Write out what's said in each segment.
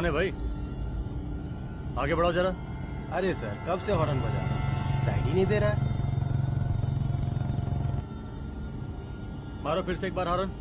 कौन है भाई? आगे बढ़ाओ जरा। अरे सर, कब से हॉर्न बजा रहा हूं, साइड ही नहीं दे रहा है। मारो फिर से एक बार हॉर्न।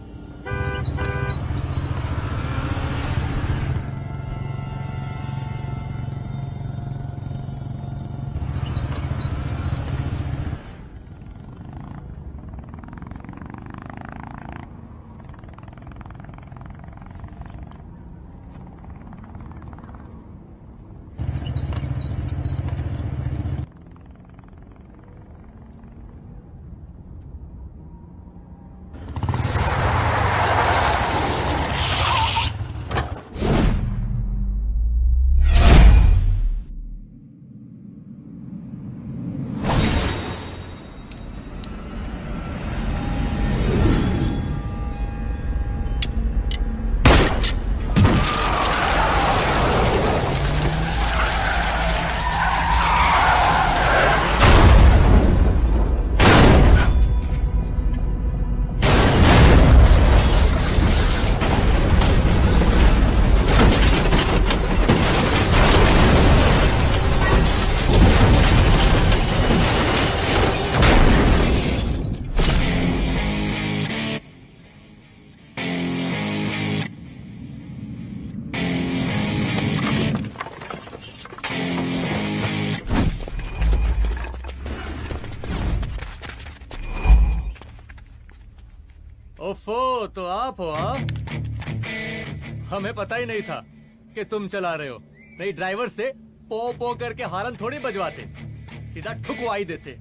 ओफो, तो आप हो? हाँ, हमें पता ही नहीं था कि तुम चला रहे हो। नहीं, ड्राइवर से पो पो करके हॉर्न थोड़ी बजवाते, सीधा ठुकवाई देते।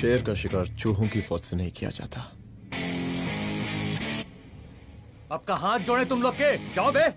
शेर का शिकार चूहों की फौज से नहीं किया जाता। अब का हाथ जोड़े तुम लोग के, जाओ बे।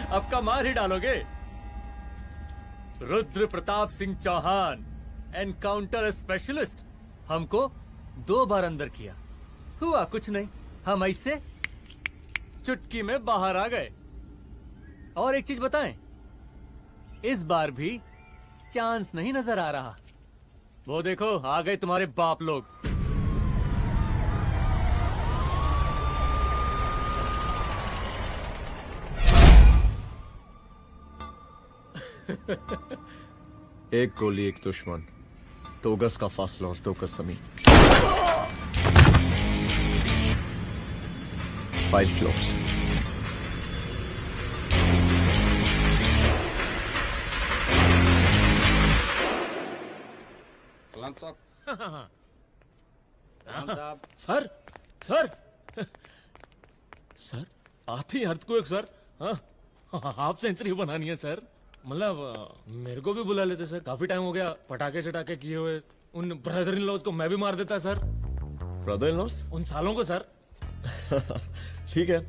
अब का मार ही डालोगे? Rudra Pratap Singh Chauhan, encounter specialist. हमको 2 बार अंदर किया, हुआ कुछ नहीं। हम ऐसे चुटकी में बाहर आ गए। और एक चीज बताएं, इस बार भी चांस नहीं नजर आ रहा। वो देखो, आ गए तुम्हारे बाप लोग। एक गोली एक दुश्मन, 2 गज का फासला और 2 गज जमीन। File closed. सलाम साहब। राम साहब। सर सर सर आते ही अर्थक्वेक सर। हाँ हाफ सेंचुरी बनानी है सर। मतलब मेरे को भी बुला लेते सर, काफी टाइम हो गया पटाखे चटाके किए हुए। उन ब्रदर इन लॉज को मैं भी मार देता सर, ब्रदर इन लॉस? उन सालों को सर। ठीक है,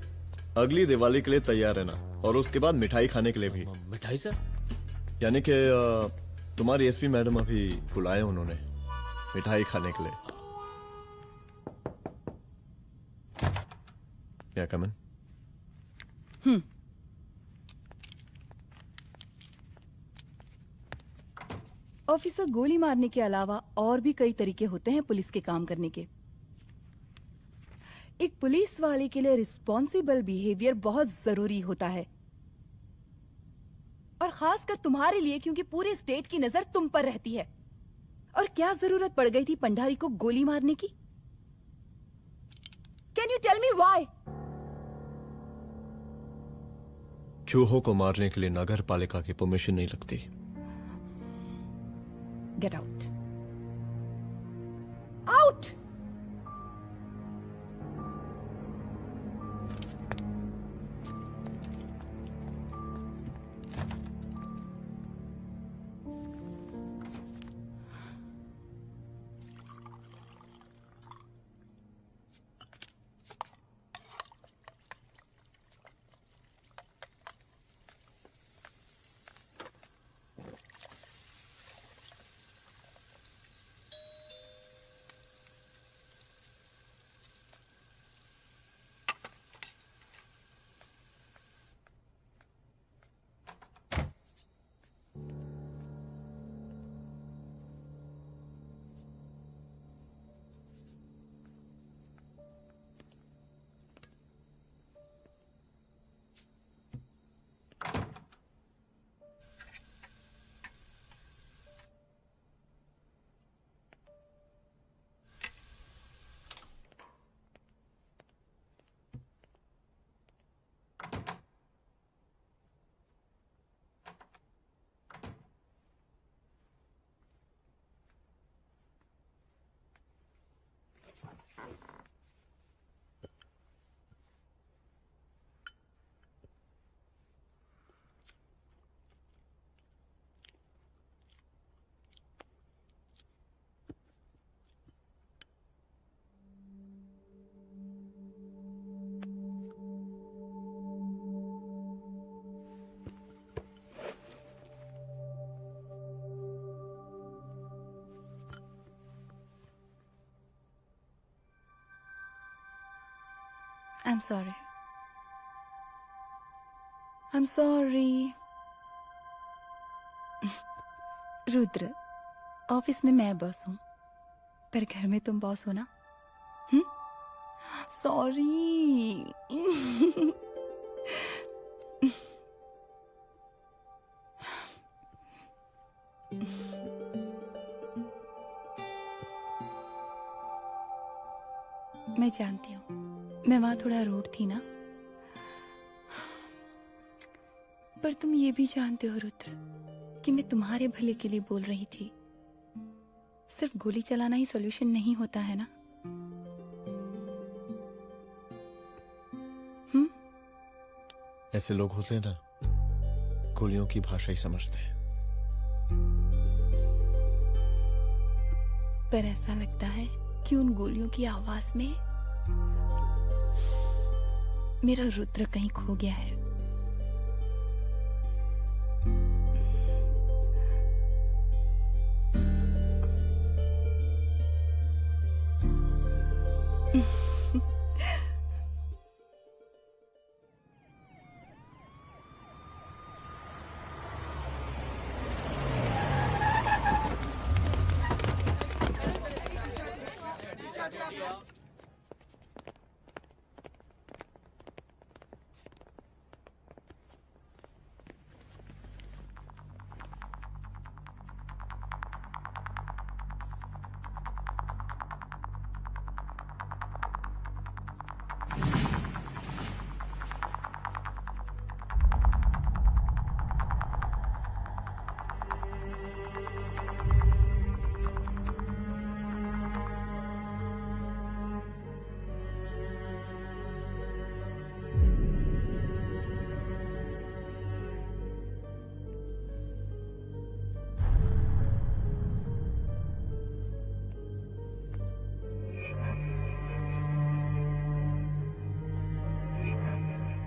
अगली दिवाली के लिए तैयार रहना, और उसके बाद मिठाई खाने के लिए भी। मिठाई सर? यानी कि तुम्हारी एसपी मैडम अभी बुलाए उन्होंने मिठाई खाने के लिए। क्या कमन? ऑफिसर, गोली मारने के अलावा और भी कई तरीके होते हैं पुलिस के काम करने के। एक पुलिस वाले के लिए रिस्पॉन्सिबल बिहेवियर बहुत जरूरी होता है, और खासकर तुम्हारे लिए, क्योंकि पूरे स्टेट की नजर तुम पर रहती है। और क्या जरूरत पड़ गई थी पंडारी को गोली मारने की? Can you tell me why? चूहों को मारने के लिए नगर पालिका की परमिशन नहीं लगती। Get out. Out! I'm sorry. I'm sorry. Rudra, office में मैं बॉस हूँ, पर घर में तुम बॉस हो ना? सॉरी। मैं जानती हूँ, मैं वहां थोड़ा रूड थी ना, पर तुम ये भी जानते हो रुद्र कि मैं तुम्हारे भले के लिए बोल रही थी। सिर्फ गोली चलाना ही सॉल्यूशन नहीं होता है ना। ऐसे लोग होते हैं ना, गोलियों की भाषा ही समझते हैं। पर ऐसा लगता है कि उन गोलियों की आवाज में मेरा रुद्र कहीं खो गया है।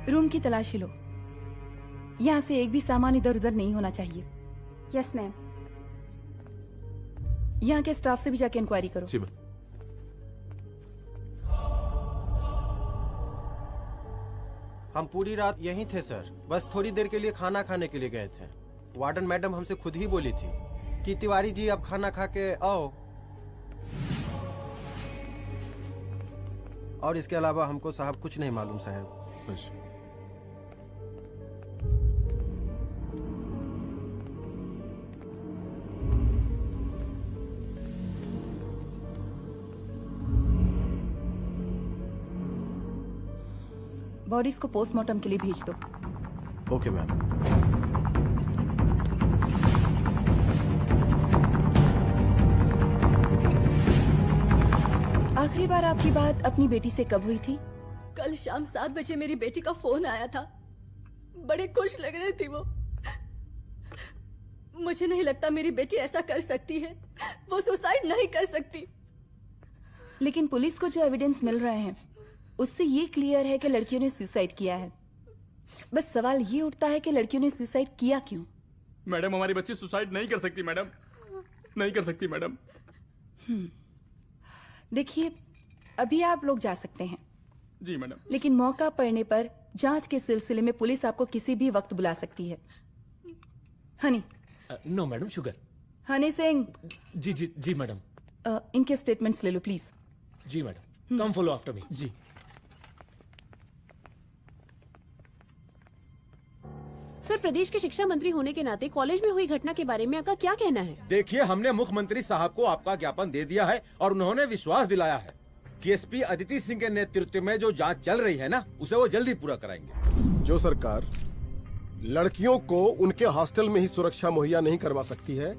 रूम की तलाशी लो। यहाँ से एक भी सामान इधर उधर नहीं होना चाहिए। Yes ma'am. यहाँ के स्टाफ से भी जाके इंक्वायरी करो। जी मैम। हम पूरी रात यहीं थे सर, बस थोड़ी देर के लिए खाना खाने के लिए गए थे। वार्डन मैडम हमसे खुद ही बोली थी कि तिवारी जी अब खाना खा के आओ, और इसके अलावा हमको साहब कुछ नहीं मालूम साहब। बस। बॉडीज को पोस्टमार्टम के लिए भेज दो। Okay ma'am. आखिरी बार आपकी बात अपनी बेटी से कब हुई थी? कल शाम 7 बजे मेरी बेटी का फोन आया था। बड़ी खुश लग रही थी वो। मुझे नहीं लगता मेरी बेटी ऐसा कर सकती है। वो सुसाइड नहीं कर सकती। लेकिन पुलिस को जो एविडेंस मिल रहे हैं उससे ये क्लियर है कि लड़कियों ने सुसाइड किया है। बस सवाल ये उठता है कि लड़कियों ने सुसाइड किया क्यों? मैडम हमारी बच्ची सुसाइड नहीं कर सकती मैडम, नहीं कर सकती मैडम। देखिए, अभी आप लोग जा सकते हैं। जी मैडम। लेकिन मौका पड़ने पर जांच के सिलसिले में पुलिस आपको किसी भी वक्त बुला सकती है। Honey. No madam, sugar. Honey Singh. जी जी जी मैडम। इनके स्टेटमेंट्स ले लो प्लीज। जी madam, come follow after me. जी। सर, प्रदेश के शिक्षा मंत्री होने के नाते कॉलेज में हुई घटना के बारे में आपका क्या कहना है? देखिए, हमने मुख्यमंत्री साहब को आपका ज्ञापन दे दिया है और उन्होंने विश्वास दिलाया है कि एसपी अदिति सिंह के नेतृत्व में जो जांच चल रही है ना, उसे वो जल्दी पूरा कराएंगे। जो सरकार लड़कियों को उनके हॉस्टल में ही सुरक्षा मुहैया नहीं करवा सकती है,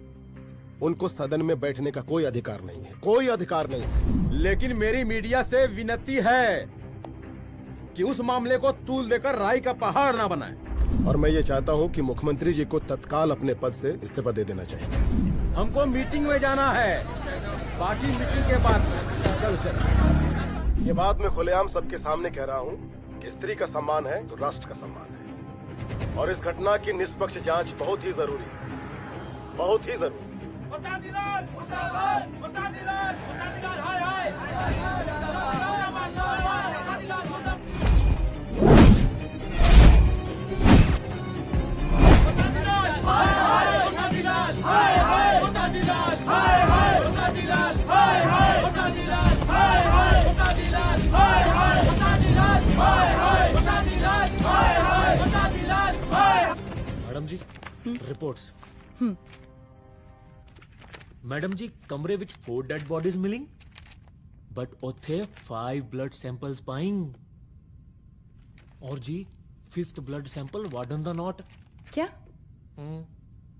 उनको सदन में बैठने का कोई अधिकार नहीं है, कोई अधिकार नहीं है। लेकिन मेरी मीडिया से विनती है कि उस मामले को तूल देकर राई का पहाड़ ना बनाए। और मैं ये चाहता हूँ कि मुख्यमंत्री जी को तत्काल अपने पद से इस्तीफा दे देना चाहिए। हमको मीटिंग में जाना है, बाकी मीटिंग के बाद चल चल। ये बात मैं खुलेआम सबके सामने कह रहा हूँ कि स्त्री का सम्मान है तो राष्ट्र का सम्मान है, और इस घटना की निष्पक्ष जांच बहुत ही जरूरी है, बहुत ही जरूरी। मैडम जी, रिपोर्ट्स। मैडम जी, कमरे विच 4 डेड बॉडीज मिलिंग, बट उथे 5 ब्लड सैंपल्स पाइंग। और जी 5th ब्लड सैंपल वार्डन दा नॉट। क्या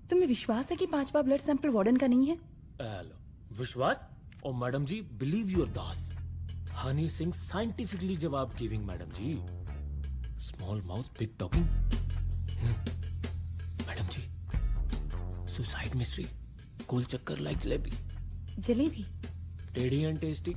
तुम्हें विश्वास है कि 5वां ब्लड सैंपल वार्डन का नहीं है? हेलो, विश्वास? और मैडम जी, बिलीव योर दास। हनी सिंह साइंटिफिकली जवाब giving madam ji. Small mouth big talking. Madam ji, suicide mystery, गोल चक्कर लाइक जलेबी। जलेबी टेढ़ी एंड टेस्टी।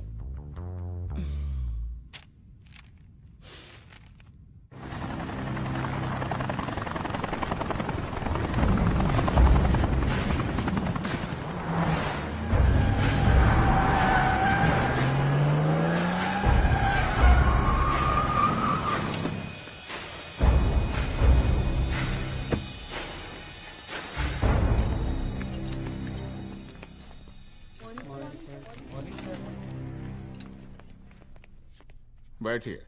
बैठिए।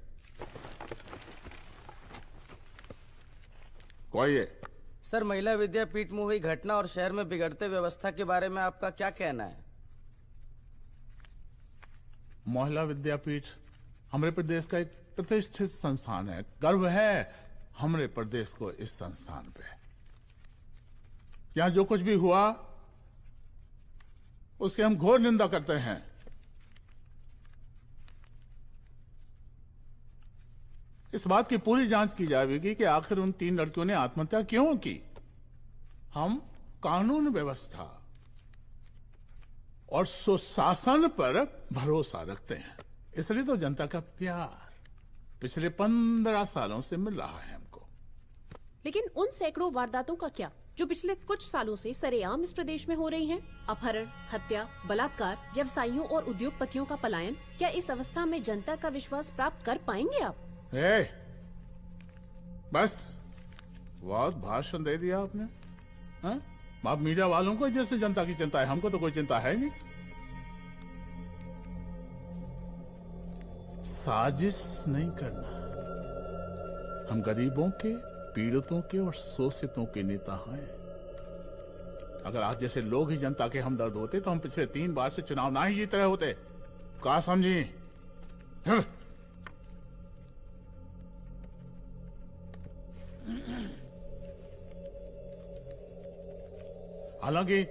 कोई है? सर, महिला विद्यापीठ में हुई घटना और शहर में बिगड़ते व्यवस्था के बारे में आपका क्या कहना है? महिला विद्यापीठ हमारे प्रदेश का एक प्रतिष्ठित संस्थान है। गर्व है हमारे प्रदेश को इस संस्थान पे। यहाँ जो कुछ भी हुआ उसकी हम घोर निंदा करते हैं। इस बात की पूरी जांच की जाएगी कि आखिर उन 3 लड़कियों ने आत्महत्या क्यों की। हम कानून व्यवस्था और सुशासन पर भरोसा रखते हैं, इसलिए तो जनता का प्यार। पिछले 15 सालों से मिल रहा है हमको। लेकिन उन सैकड़ों वारदातों का क्या जो पिछले कुछ सालों से सरेआम इस प्रदेश में हो रही हैं? अपहरण, हत्या, बलात्कार, व्यवसायियों और उद्योगपतियों का पलायन। क्या इस अवस्था में जनता का विश्वास प्राप्त कर पाएंगे आप? बस बहुत भाषण दे दिया आपने। हाँ? आप मीडिया वालों को जैसे जनता की चिंता है, हमको तो कोई चिंता है नहीं। साजिश नहीं करना। हम गरीबों के, पीड़ितों के और शोषितों के नेता हैं। अगर आप जैसे लोग ही जनता के हमदर्द होते तो हम पिछले 3 बार से चुनाव ना ही जीत रहे होते। क्या समझी? हालांकि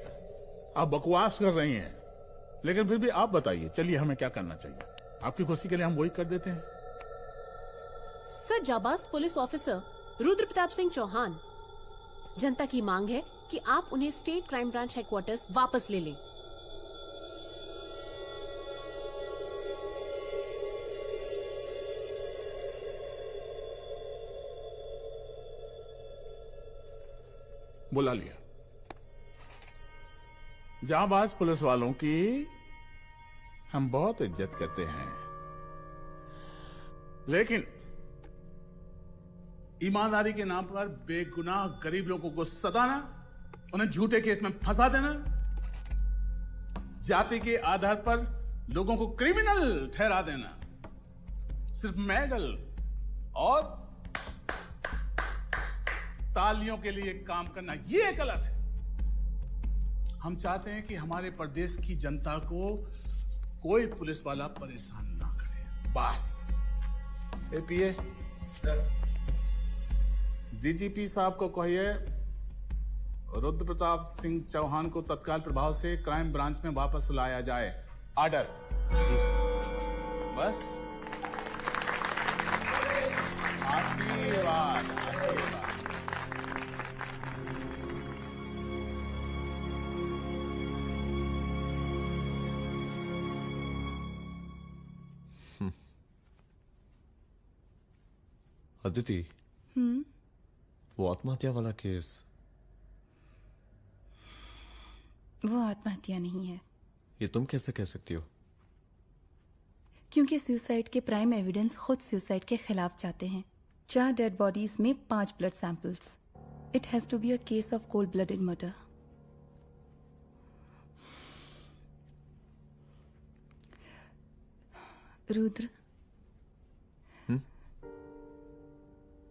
आप बकवास कर रही हैं, लेकिन फिर भी आप बताइए, चलिए हमें क्या करना चाहिए? आपकी खुशी के लिए हम वही कर देते हैं। सर, जाबाज पुलिस ऑफिसर रुद्र प्रताप सिंह चौहान, जनता की मांग है कि आप उन्हें स्टेट क्राइम ब्रांच हेडक्वार्टर्स वापस ले लें। बुला लिया। जाबाज पुलिस वालों की हम बहुत इज्जत करते हैं, लेकिन ईमानदारी के नाम पर बेगुनाह गरीब लोगों को सताना, उन्हें झूठे केस में फंसा देना, जाति के आधार पर लोगों को क्रिमिनल ठहरा देना, सिर्फ मेडल और तालियों के लिए काम करना, ये गलत है। हम चाहते हैं कि हमारे प्रदेश की जनता को कोई पुलिस वाला परेशान ना करे, बस। एपीए डीजीपी साहब को कहिए रुद्र प्रताप सिंह चौहान को तत्काल प्रभाव से क्राइम ब्रांच में वापस लाया जाए। ऑर्डर। बस। आशीर्वाद, आशीर्वाद। अदिति, वो आत्महत्या वाला केस, वो आत्महत्या नहीं है। ये तुम कैसे कह सकती हो? क्योंकि सुसाइड के प्राइम एविडेंस खुद सुसाइड के खिलाफ जाते हैं। 4 डेड बॉडीज में 5 blood samples. It has to be a case of cold blooded murder. Rudra,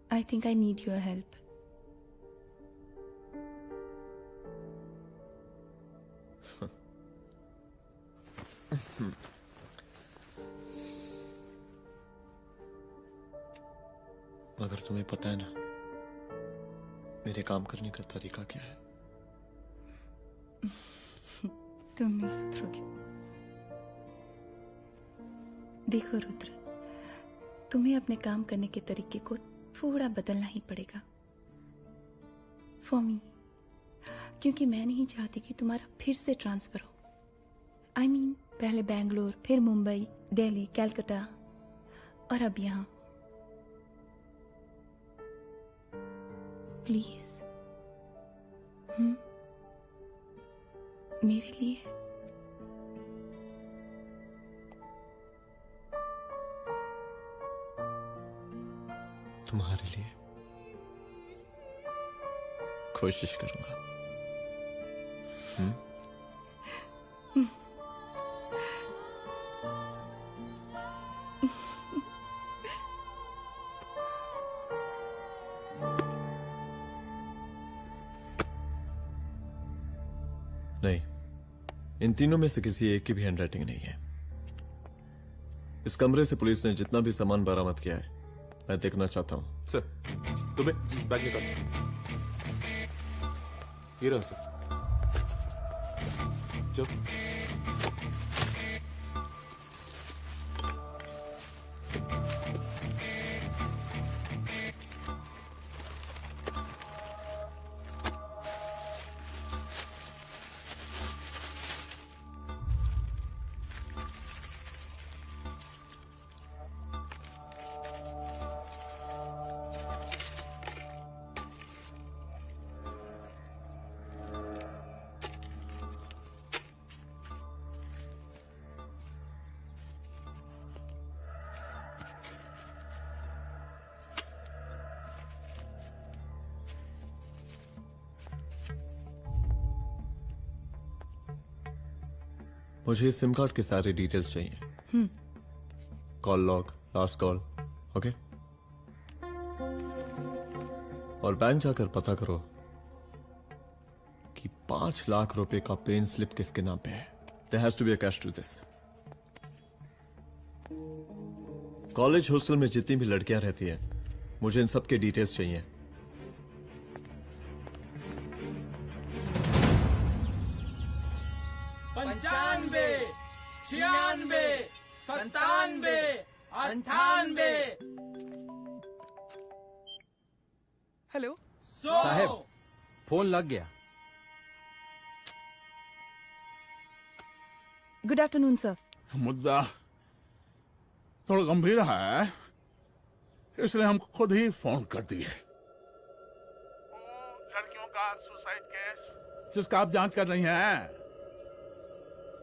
I think I need your help. मगर तुम्हें पता है ना मेरे काम करने का तरीका क्या है? तुम नहीं सुधरोगे। देखो रुद्र, तुम्हें अपने काम करने के तरीके को थोड़ा बदलना ही पड़ेगा फॉर मी, क्योंकि मैं नहीं चाहती कि तुम्हारा फिर से ट्रांसफर हो। I mean, पहले बेंगलोर, फिर मुंबई, दिल्ली, कलकत्ता और अब यहां। प्लीज मेरे लिए। तुम्हारे लिए कोशिश करूंगा। नहीं, इन तीनों में से किसी एक की भी हैंडराइटिंग नहीं है। इस कमरे से पुलिस ने जितना भी सामान बरामद किया है मैं देखना चाहता हूं। सर, तुम्हें बैग निकाल। ये रहा सर। चल। मुझे इस सिम कार्ड के सारे डिटेल्स चाहिए। Call log, last call, okay? और बैंक जाकर पता करो कि 5 लाख रुपए का पेन स्लिप किसके नाम पे है। There has to be a cash to this. College hostel में जितनी भी लड़कियां रहती हैं, मुझे इन सब के डिटेल्स चाहिए। पंचानवे, 96, 97, 98। हेलो साहब, फोन लग गया। Good afternoon sir. मुद्दा थोड़ा गंभीर है, इसलिए हम खुद ही फोन कर दिए। लड़कियों का सुसाइड केस जिसका आप जांच कर रही हैं,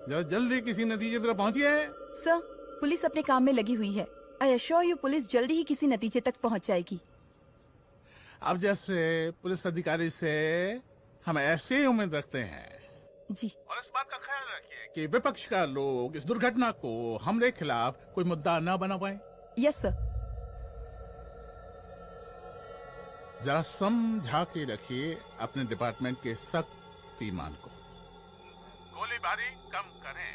जरा जल्दी किसी नतीजे पर पहुंचिए। सर, पुलिस अपने काम में लगी हुई है। आई एश्योर यू पुलिस जल्दी ही किसी नतीजे तक पहुंच जाएगी। अब जैसे पुलिस अधिकारी से हम ऐसे ही उम्मीद रखते हैं जी। और इस बात का ख्याल रखिए कि विपक्ष का लोग इस दुर्घटना को हमारे खिलाफ कोई मुद्दा न बना पाए। Yes sir. जरा समझा के रखिए अपने डिपार्टमेंट के शक्तिमान को। गोलीबारी कम करें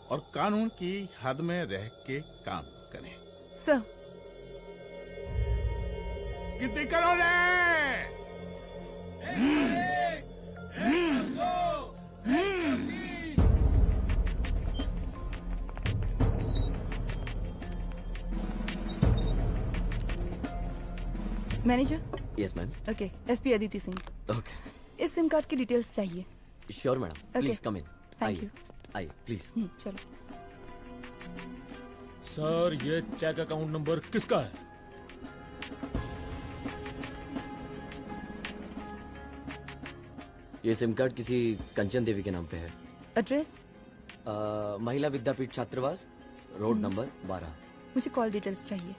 और कानून की हद में रह के काम करें। सर। कितनी करोगे? Manager. Yes ma'am. Okay, SP Aditi Singh. Okay. इस सिम कार्ड की डिटेल्स चाहिए। Sure madam, please come in. Thank you. आइए प्लीज। चलो। सर, ये चेक अकाउंट नंबर किसका है? ये सिम कार्ड किसी कंचन देवी के नाम पे है। एड्रेस? महिला विद्यापीठ छात्रावास, रोड नंबर 12। मुझे कॉल डिटेल्स चाहिए।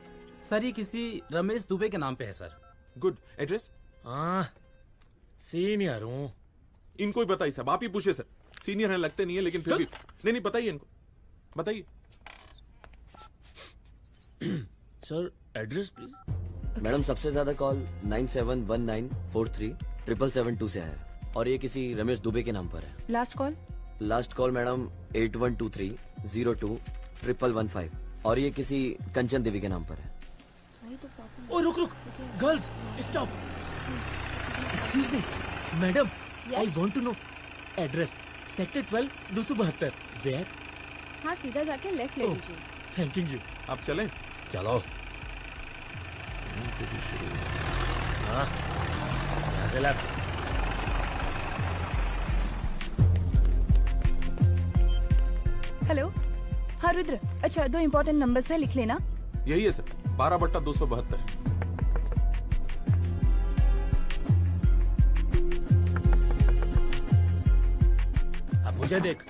सर, ये किसी रमेश दुबे के नाम पे है सर। गुड। एड्रेस? हाँ, सीनियर हूँ। इनको ही बताइए साहब, आप ही पूछिए सर। सीनियर है लगते नहीं है, लेकिन फिर भी नहीं बताइए इनको, बताइए। Sir, address please. मैडम, सबसे ज्यादा कॉल 9719437772 से आया है और ये किसी रमेश दुबे के नाम पर है। Last call? Last call madam 8123021115 और ये किसी कंचन देवी के नाम पर है। ओ रुक, girls stop. Excuse me madam, I want to know address. Sector 12 272। Where? हाँ, सीधा जाके लेफ्ट ले लीजिए। Thank you. आप चलें? चलो। हाँ, यहाँ से लेफ्ट। हेलो। हाँ रुद्र, अच्छा 2 इम्पोर्टेंट नंबर्स है, लिख लेना। यही है सर, 12/272। अब मुझे देख।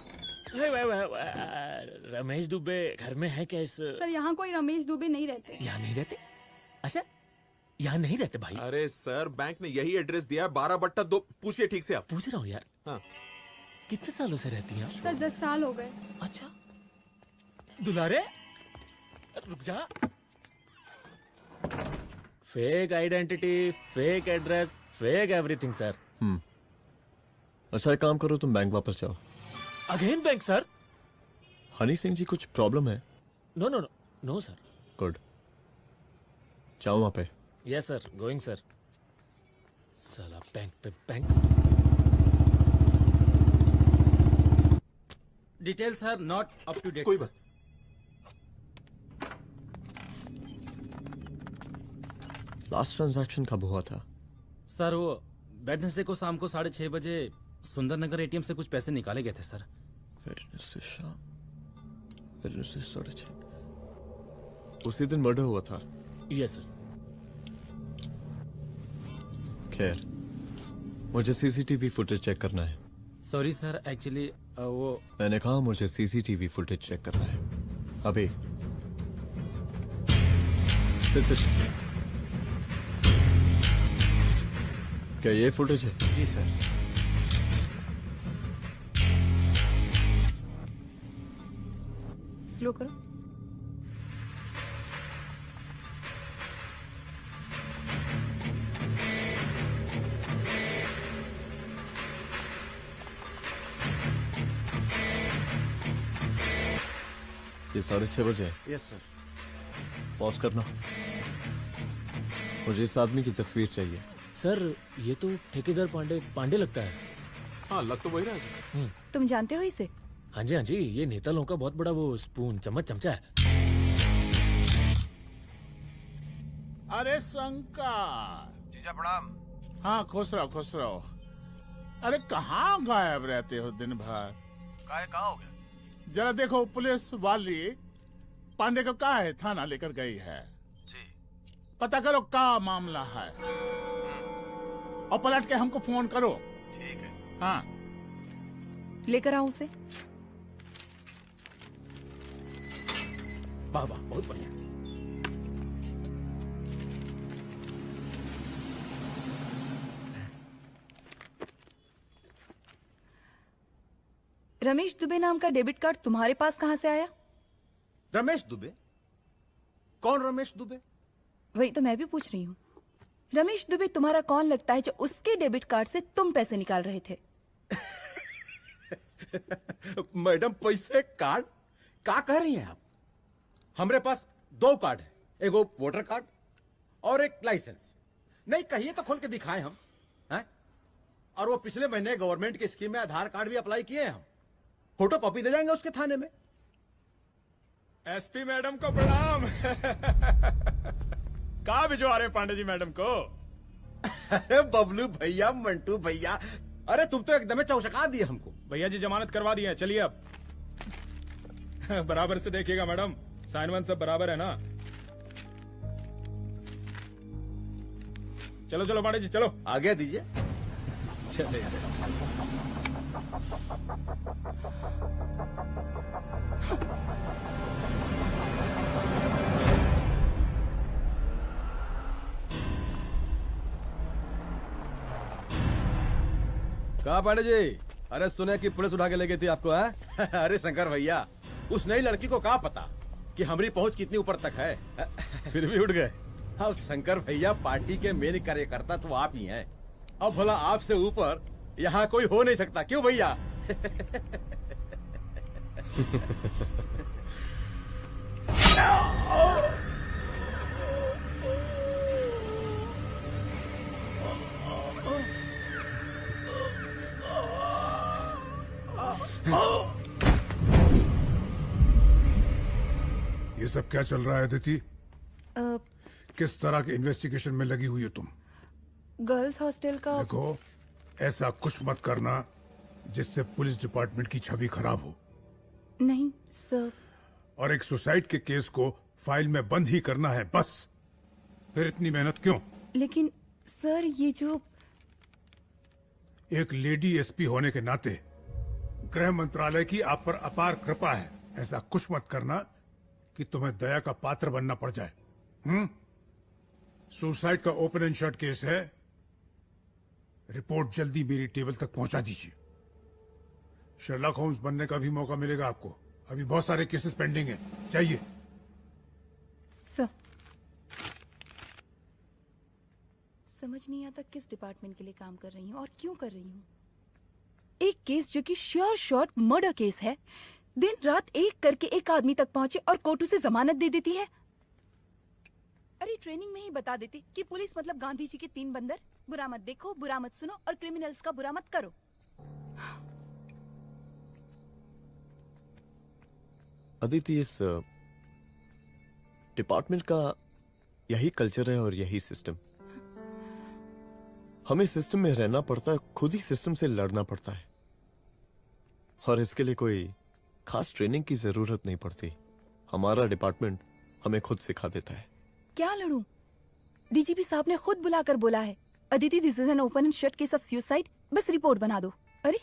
रमेश दुबे घर में है क्या? इस सर, यहाँ कोई रमेश दुबे नहीं रहते। यहाँ नहीं रहते? अच्छा, यहाँ नहीं रहते भाई? अरे सर, बैंक ने यही एड्रेस दिया है, 12/2। पूछिए ठीक से आप। पूछ रहा हूँ यार। हाँ। कितने सालों से रहती हैं आप? सर 10 साल हो गए। अच्छा। दुलारे रुक जा। Fake identity, fake address, fake everything sir. अच्छा, एक काम करो, तुम बैंक वापस जाओ। Again bank sir? Honey Singh ji, कुछ प्रॉब्लम है? No no no no sir. Good, जाओ वहां पे। Yes sir, going sir. साला बैंक पे bank. Detail sir not up to date. कोई बात। लास्ट ट्रांजैक्शन कब हुआ था? सर, वो वेडनेसडे को शाम को 6:30 बजे सुंदरनगर एटीएम से कुछ पैसे निकाले गए थे सर। वेडनेसडे शाम, वेडनेसडे 6:30। उसी दिन मर्डर हुआ था? Yes sir. खैर, मुझे सीसीटीवी फुटेज चेक करना है। सॉरी सर, एक्चुअली वो मैंने कहा मुझे सीसीटीवी फुटेज चेक करना है अभी। सिट। क्या ये फुटेज है? जी सर। स्लो करो। ये 6:30 बजे है। Yes sir. पॉज करना। मुझे इस आदमी की तस्वीर चाहिए। सर ये तो ठेकेदार पांडे लगता है। हाँ लग तो वही रहा है सर। तुम जानते हो इसे? हाँ जी, ये नेता लोगों का बहुत बड़ा वो स्पून चमचा है। अरे शंकर। जीजा प्रणाम। हाँ खुश रहो। अरे कहाँ गायब रहते हो दिन भर? कहाँ हो गया? जरा देखो पुलिस वाली पांडे को कहा है थाना लेकर गई है। जी। पता करो क्या मामला है और पलट के हमको फोन करो। ठीक है। हाँ लेकर आओ उसे। वाह बहुत बढ़िया। रमेश दुबे नाम का डेबिट कार्ड तुम्हारे पास कहां से आया? रमेश दुबे? कौन रमेश दुबे? वही तो मैं भी पूछ रही हूँ। रमेश दुबे तुम्हारा कौन लगता है जो उसके डेबिट कार्ड से तुम पैसे निकाल रहे थे? मैडम पैसे कार्ड क्या कह रही हैं आप? हमारे पास 2 कार्ड है, एक वोटर कार्ड और एक लाइसेंस। नहीं कहिए तो खोल के दिखाएं हम हैं? और वो पिछले महीने गवर्नमेंट की स्कीम में आधार कार्ड भी अप्लाई किए हैं हम। फोटो कॉपी दे जाएंगे उसके थाने में। एसपी मैडम को प्रणाम। कहाँ भिजवा रहे हैं पांडे जी मैडम को? अरे बबलू भैया, मंटू भैया, अरे तुम तो एकदम चौसका दिए हमको। भैया जी जमानत करवा दिए हैं, चलिए अब। बराबर से देखिएगा मैडम, साइन वन सब बराबर है ना? चलो पांडे जी चलो आगे दीजिए। चले कहा पांडे जी? अरे सुने कि पुलिस उठा के ले गई थी आपको है? अरे शंकर भैया, उस नई लड़की को क्या पता कि हमारी पहुंच कितनी ऊपर तक है। फिर भी उठ गए। अब शंकर भैया पार्टी के मेन कार्यकर्ता तो आप ही हैं। अब भला आपसे ऊपर यहाँ कोई हो नहीं सकता, क्यों भैया? ये सब क्या चल रहा है अदिति? किस तरह के इन्वेस्टिगेशन में लगी हुई है तुम? गर्ल्स हॉस्टल का। देखो, ऐसा कुछ मत करना जिससे पुलिस डिपार्टमेंट की छवि खराब हो। नहीं सर। और एक सुसाइड के केस को फाइल में बंद ही करना है बस। फिर इतनी मेहनत क्यों? लेकिन सर ये जो एक लेडी एसपी होने के नाते गृह मंत्रालय की आप पर अपार कृपा है। ऐसा कुछ मत करना कि तुम्हें दया का पात्र बनना पड़ जाए। सुसाइड का ओपन एंड शट केस है। रिपोर्ट जल्दी मेरी टेबल तक पहुंचा दीजिए। शर्लॉक होम्स बनने का भी मौका मिलेगा आपको। अभी बहुत सारे केसेस पेंडिंग हैं। चाहिए सर। समझ नहीं आता किस डिपार्टमेंट के लिए काम कर रही हूँ और क्यों कर रही हूँ। एक केस जो कि श्योर शॉट मर्डर केस है, दिन रात एक करके एक आदमी तक पहुंचे और कोर्ट उसे जमानत दे देती है। अरे ट्रेनिंग में ही बता देती कि पुलिस मतलब गांधी जी के 3 बंदर, बुरा मत देखो, बुरा मत सुनो और क्रिमिनल्स का बुरा मत करो। अदिति, इस डिपार्टमेंट का यही कल्चर है और यही सिस्टम। हमें सिस्टम में रहना पड़ता है, खुद ही सिस्टम से लड़ना पड़ता है, और इसके लिए कोई खास ट्रेनिंग की जरूरत नहीं पड़ती। हमारा डिपार्टमेंट हमें खुद सिखा देता है। क्या लड़ूं? डीजीपी साहब ने खुद बुलाकर बोला है, Aditi this is an open and shut case of suicide, बस रिपोर्ट बना दो। अरे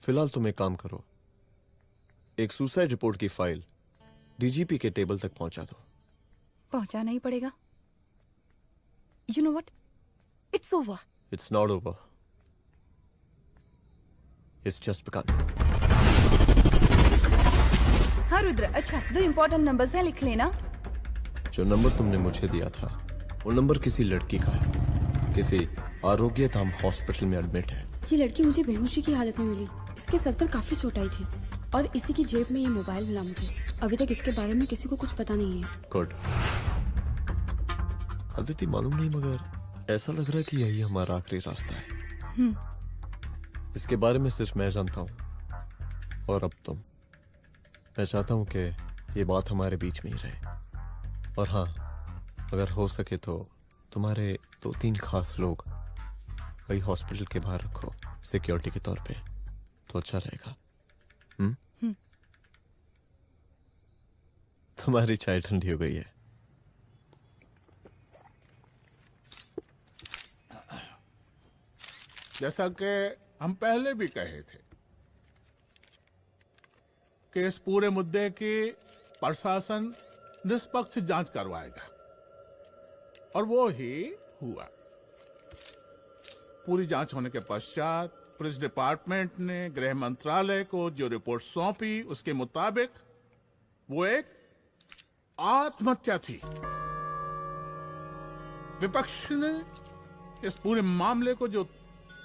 फिलहाल तुम एक काम करो, एक सुसाइड रिपोर्ट की फाइल डीजीपी के टेबल तक पहुंचा दो। पहुंचाना ही पड़ेगा। You know what, it's over. It's not over. It's just begun. हाँ रुद्र, अच्छा 2 इम्पोर्टेंट नंबर्स हैं, लिख लेना। जो नंबर तुमने मुझे दिया था वो नंबर किसी लड़की का है, किसी आरोग्य धाम हॉस्पिटल में एडमिट है। ये लड़की मुझे बेहोशी की हालत में मिली। इसके सर पर काफी चोट आई थी और इसी की जेब में ये मोबाइल मिला मुझे। अभी तक इसके बारे में किसी को कुछ पता नहीं है। गुड। अदिति मालूम नहीं, मगर ऐसा लग रहा है कि यही हमारा आखिरी रास्ता है। इसके बारे में सिर्फ मैं जानता हूँ और अब तुम। मैं चाहता हूँ कि ये बात हमारे बीच में ही रहे। और हाँ, अगर हो सके तो तुम्हारे 2-3 खास लोग वही हॉस्पिटल के बाहर रखो सिक्योरिटी के तौर पे, तो अच्छा रहेगा। तुम्हारी चाय ठंडी हो गई है। जैसा कि हम पहले भी कहे थे कि इस पूरे मुद्दे की प्रशासन निष्पक्ष जांच करवाएगा, और वो ही हुआ। पूरी जांच होने के पश्चात पुलिस डिपार्टमेंट ने गृह मंत्रालय को जो रिपोर्ट सौंपी उसके मुताबिक वो एक आत्महत्या थी। विपक्ष ने इस पूरे मामले को जो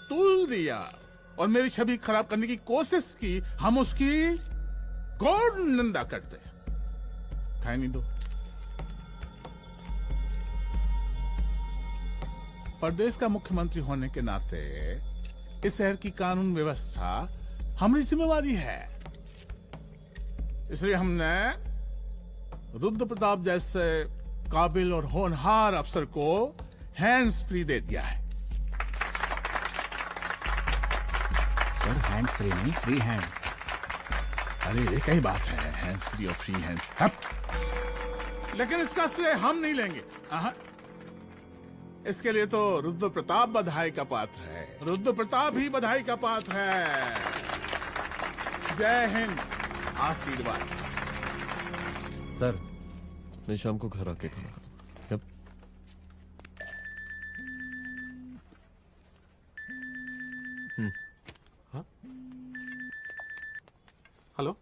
तूल दिया और मेरी छवि खराब करने की कोशिश की, हम उसकी घोर निंदा करते हैं। खाए नहीं दो। प्रदेश का मुख्यमंत्री होने के नाते इस शहर की कानून व्यवस्था हमारी जिम्मेवारी है। इसलिए हमने रुद्र प्रताप जैसे काबिल और होनहार अफसर को हैंड्स फ्री दे दिया है। सर हैंड्स फ्री नहीं, फ्री हैंड। अरे एक ही बात है, हैंड्स फ्री और फ्री हैंड। लेकिन इसका श्रेय हम नहीं लेंगे। इसके लिए तो रुद्र प्रताप बधाई का पात्र है। रुद्र प्रताप ही बधाई का पात्र है। जय हिंद। आशीर्वाद। सर, मैं शाम को घर आके खाना खाऊंगा। यप। हाँ? हेलो।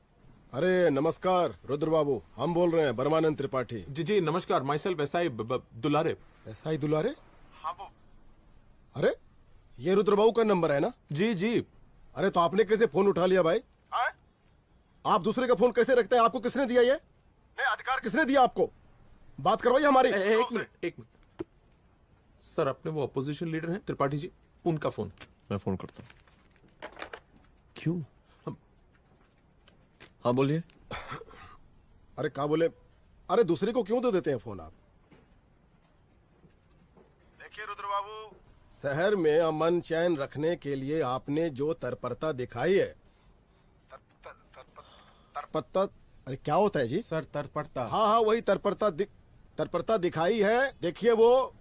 अरे नमस्कार रुद्र बाबू, हम बोल रहे हैं परमानंद त्रिपाठी। जी जी नमस्कार। My self SI Dulare. SI दुलारे? हाँ वो। अरे ये रुद्र बाबू का नंबर है ना? जी जी। अरे तो आपने कैसे फोन उठा लिया भाई? आप दूसरे का फोन कैसे रखते हैं? आपको किसने दिया ये? नहीं, अधिकार किसने दिया आपको? बात करवाइए हमारी। एक मिनट। सर, अपने वो अपोजिशन लीडर हैं त्रिपाठी जी, उनका फोन। मैं फोन करता हूँ। क्यों? हाँ बोलिए। अरे क्या बोले? अरे दूसरे को क्यों दे देते हैं फोन आप? देखिए रुद्र बाबू, शहर में अमन चैन रखने के लिए आपने जो तत्परता दिखाई है, तत्परता, अरे क्या होता है जी? सर तत्परता। हाँ हाँ वही तत्परता दिखाई है। देखिए वो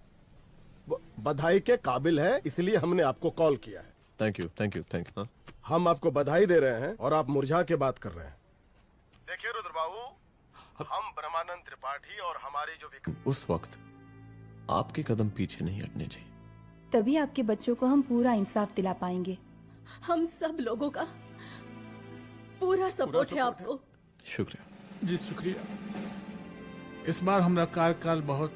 बधाई के काबिल है, इसलिए हमने आपको कॉल किया है। Thank you. हम आपको बधाई दे रहे हैं और आप मुरझा के बात कर रहे हैं। देखिए रुद्र बाबू, हम ब्रह्मानंद त्रिपाठी और हमारी जो उस वक्त आपके कदम पीछे नहीं हटने चाहिए। तभी आपके बच्चों को हम पूरा इंसाफ दिला पाएंगे। हम सब लोगों का पूरा सपोर्ट है आपको। शुक्रिया जी, शुक्रिया। इस बार हमारा कार्यकाल बहुत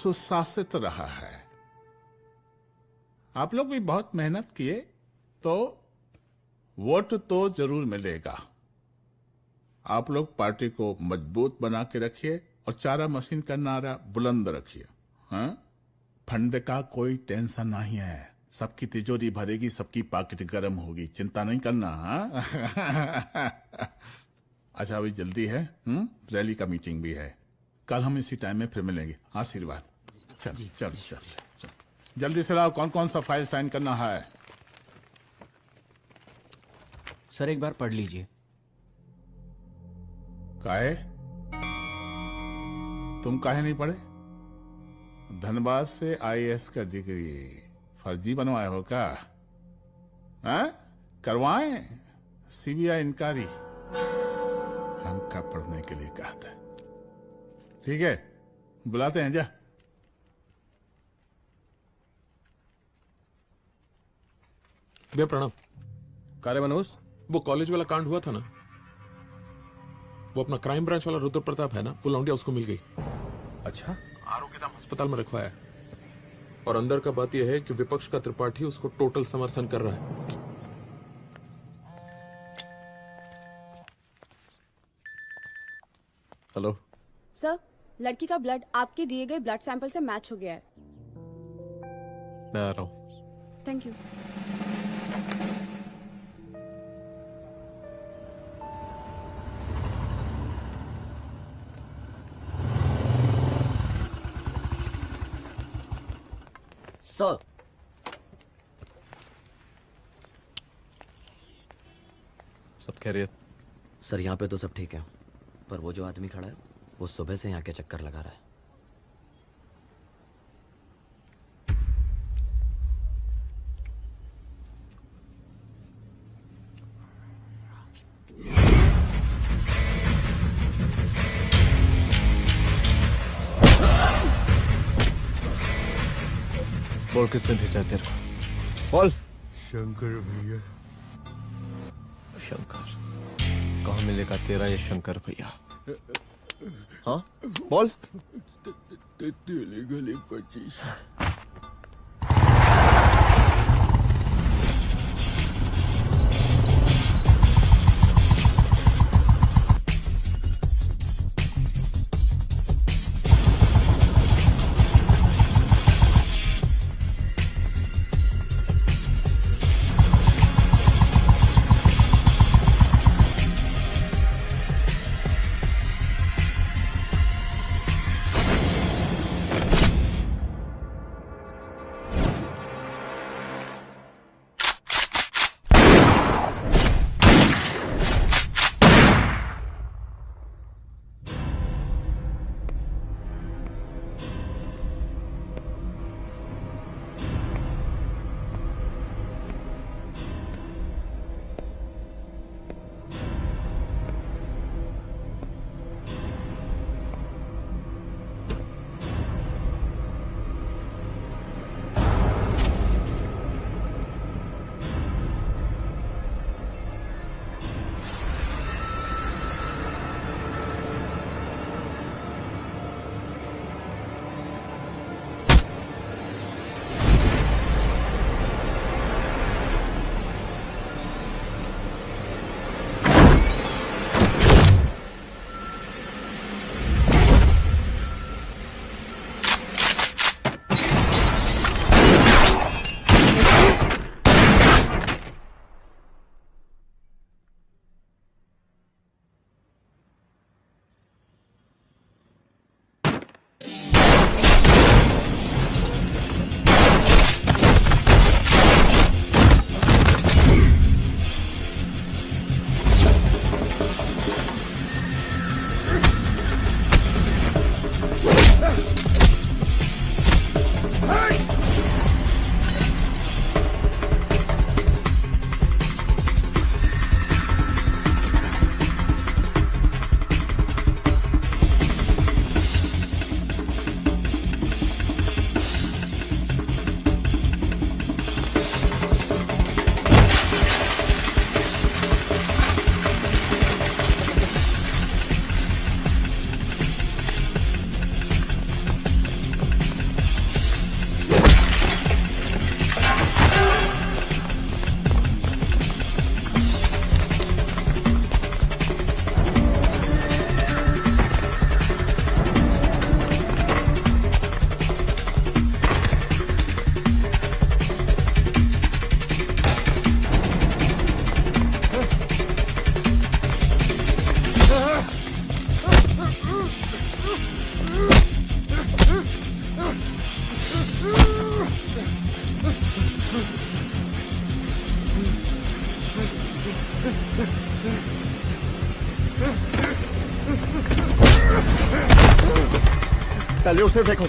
सुशासित रहा है। आप लोग भी बहुत मेहनत किए, तो वोट तो जरूर मिलेगा। आप लोग पार्टी को मजबूत बना के रखिए और चारा मशीन का नारा बुलंद रखिए। हाँ, फंड का कोई टेंशन नहीं है। सबकी तिजोरी भरेगी, सबकी पॉकेट गर्म होगी, चिंता नहीं करना। हाँ? अच्छा अभी जल्दी है, रैली का मीटिंग भी है। कल हम इसी टाइम में फिर मिलेंगे। आशीर्वाद। चल जल्दी से लाओ, कौन कौन सा फाइल साइन करना है? सर एक बार पढ़ लीजिए। काहे? तुम काहे नहीं पढ़े? धनबाद से आईएएस का डिग्री फर्जी बनवाए हो क्या? करवाएं सीबीआई इंक्वायरी। हमका पढ़ने के लिए कहा था। ठीक है, बुलाते हैं। जा भैया प्रणाम। कार्य मनोज, वो कॉलेज वाला कांड हुआ था ना, वो अपना क्राइम ब्रांच वाला रुद्र प्रताप है ना, वो लौंडिया उसको मिल गई। अच्छा। आरोग्यधाम अस्पताल में रखवाया है। और अंदर का बात यह है कि विपक्ष का त्रिपाठी उसको टोटल समर्थन कर रहा है। हेलो सर, लड़की का ब्लड आपके दिए गए ब्लड सैंपल से मैच हो गया है। मैं आ रहा हूँ। Thank you. सर, सब खैरियत? सर यहाँ पे तो सब ठीक है, पर वो जो आदमी खड़ा है वो सुबह से यहाँ के चक्कर लगा रहा है। बोल किसने भेजा है तेरे को? बोल। शंकर भैया। शंकर? कहाँ मिलेगा तेरा ये शंकर भैया? हाँ बोल। गली 25। पहले उसे देखो।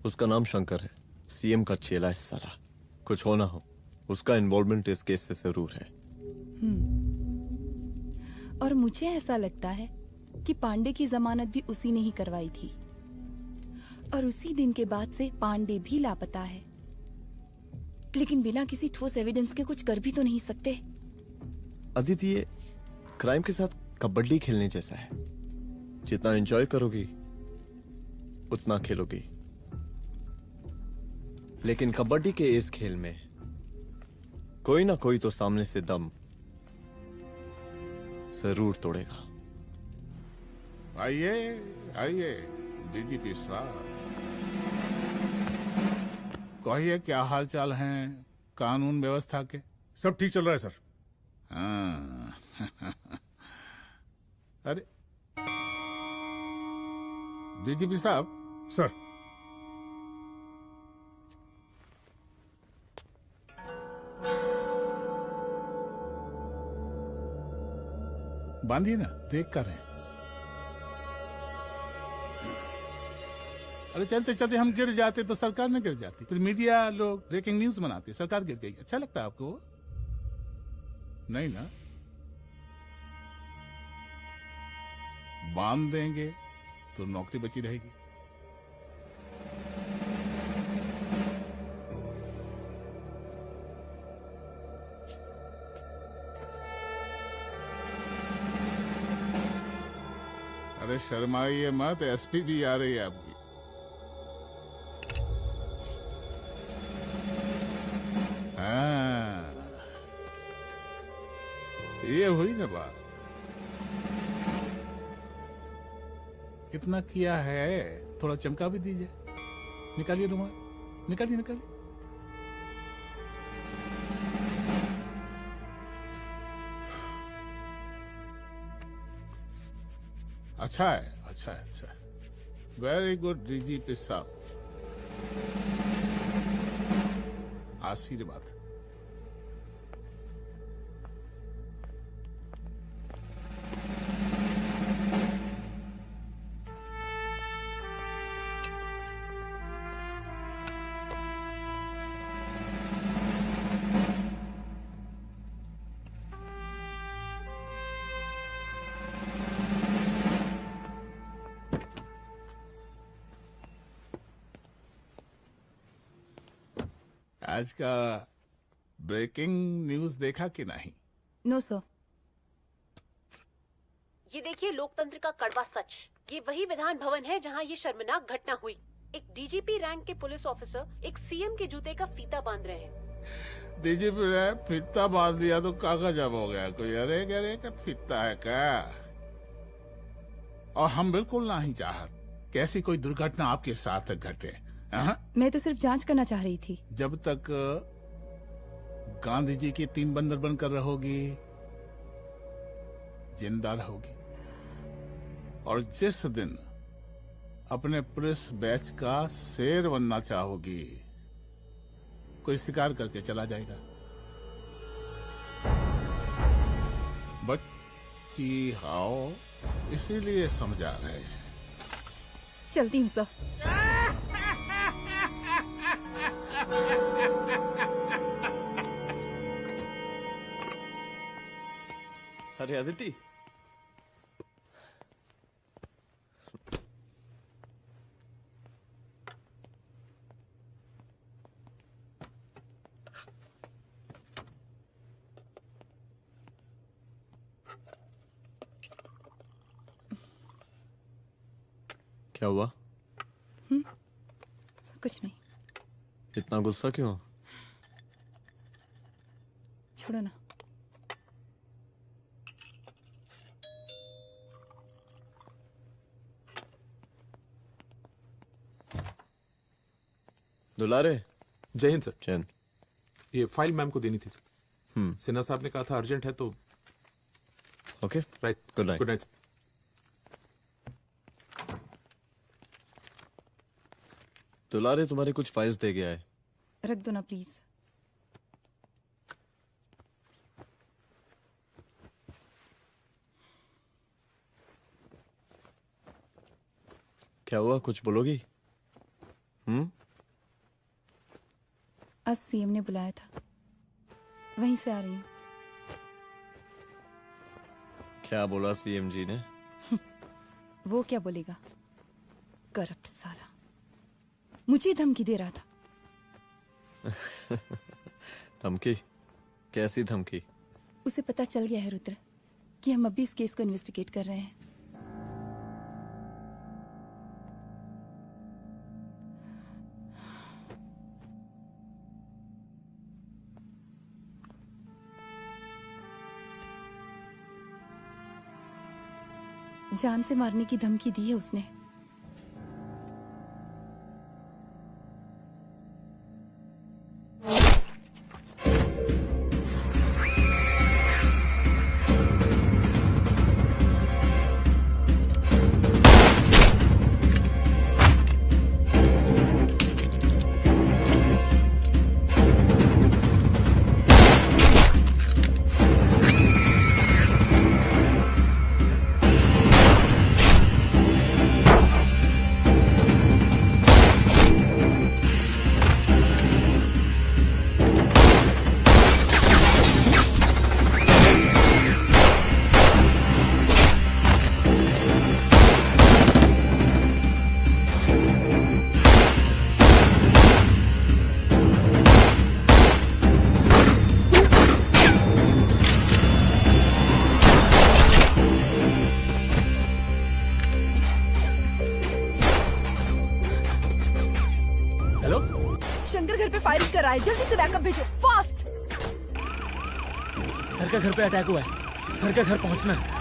उसका नाम शंकर है, सीएम का चेला है सारा। कुछ हो ना हो, उसका इन्वॉल्वमेंट इस केस से जरूर है। और मुझे ऐसा लगता है कि पांडे की जमानत भी उसी ने ही करवाई थी, और उसी दिन के बाद से पांडे भी लापता है। लेकिन बिना किसी ठोस एविडेंस के कुछ कर भी तो नहीं सकते। अदिति, ये क्राइम के साथ कबड्डी खेलने जैसा है। जितना एंजॉय करोगी उतना खेलोगी, लेकिन कबड्डी के इस खेल में कोई ना कोई तो सामने से दम जरूर तोड़ेगा। आइए आइए डीजीपी साहब, कहिए क्या हाल चाल हैं कानून व्यवस्था के? सब ठीक चल रहा है सर। हाँ। अरे डीजीपी साहब। सर। बांधिए ना, देख कर हैं। अरे चलते चलते हम गिर जाते तो सरकार न गिर जाती, फिर मीडिया लोग ब्रेकिंग न्यूज बनाते, सरकार गिर गई। अच्छा लगता है आपको? नहीं ना? बांध देंगे तो नौकरी बची रहेगी। अरे शर्माइए मत, एसपी भी आ रही है आपकी। हाँ, ये हुई ना बात। कितना किया है, थोड़ा चमका भी दीजिए। निकालिए रुमाल, निकालिए निकालिए। अच्छा है, अच्छा है, अच्छा है। वेरी गुड डीजीपी साहब, आशीर्वाद। आज का ब्रेकिंग न्यूज देखा कि नहीं? No sir. ये देखिए लोकतंत्र का कड़वा सच। ये वही विधान भवन है जहां ये शर्मनाक घटना हुई। एक डीजीपी रैंक के पुलिस ऑफिसर एक सीएम के जूते का फीता बांध रहे हैं। डीजीपी ने फीता बांध दिया तो काका जब हो गया कोई? अरे गरे का फीता है क्या? और हम बिल्कुल नहीं चाहते कैसी कोई दुर्घटना आपके साथ घटे। मैं तो सिर्फ जांच करना चाह रही थी। जब तक गांधी जी की 3 बंदर बनकर रहोगी, जिंदा रहोगी। और जिस दिन अपने पुलिस बैच का शेर बनना चाहोगी, कोई शिकार करके चला जाएगा। बच्ची हाओ, इसीलिए समझा रहे हैं। चलती हूँ सर। अरे अदिति, क्या हुआ? कुछ नहीं। इतना गुस्सा क्यों? छोड़ो ना। दुलारे। जय हिंद सर। जय हिंद। ये फाइल मैम को देनी थी सर। सिन्हा साहब ने कहा था अर्जेंट है तो। Okay, right. Good night. Good night. दुलारे तुम्हारे कुछ फाइल्स दे गया है, रख दो ना प्लीज। क्या हुआ, कुछ बोलोगी? आज सीएम ने बुलाया था, वहीं से आ रही हूँ। क्या बोला सीएम जी ने? वो क्या बोलेगा, करप्ट साला, मुझे धमकी दे रहा था। धमकी? कैसी धमकी? उसे पता चल गया है रुद्र कि हम अभी इस केस को इन्वेस्टिगेट कर रहे हैं। जान से मारने की धमकी दी है उसने। जल्दी से बैकअप भेजो, फास्ट। सर का घर पे अटैक हुआ है, सर का घर पहुंचना है।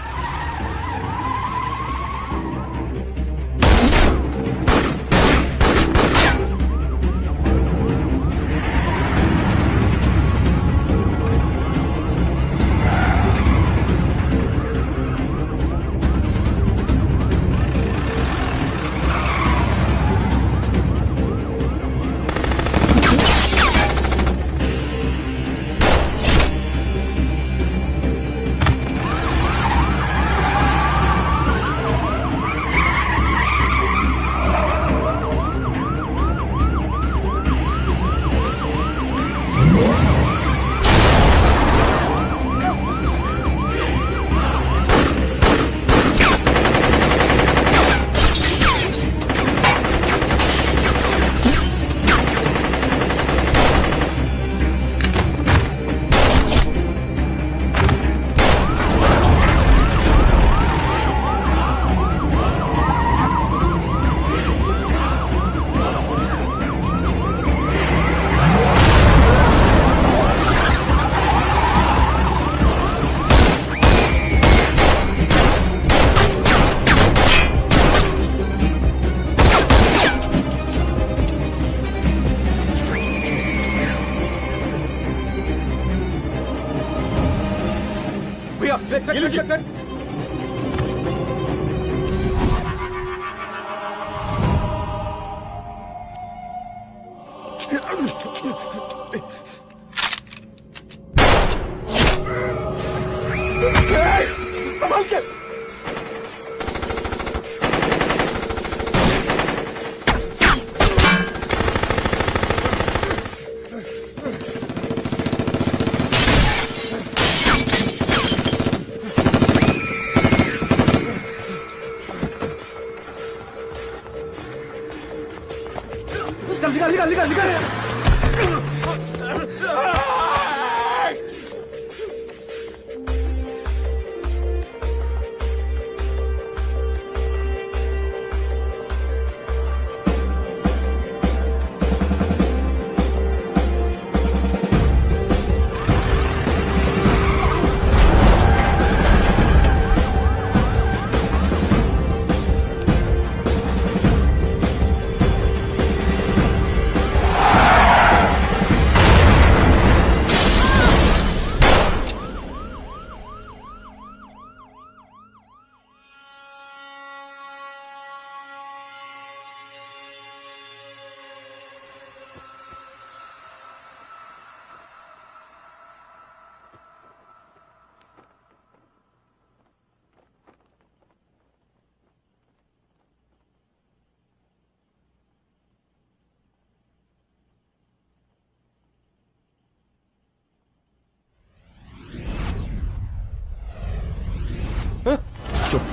चुप।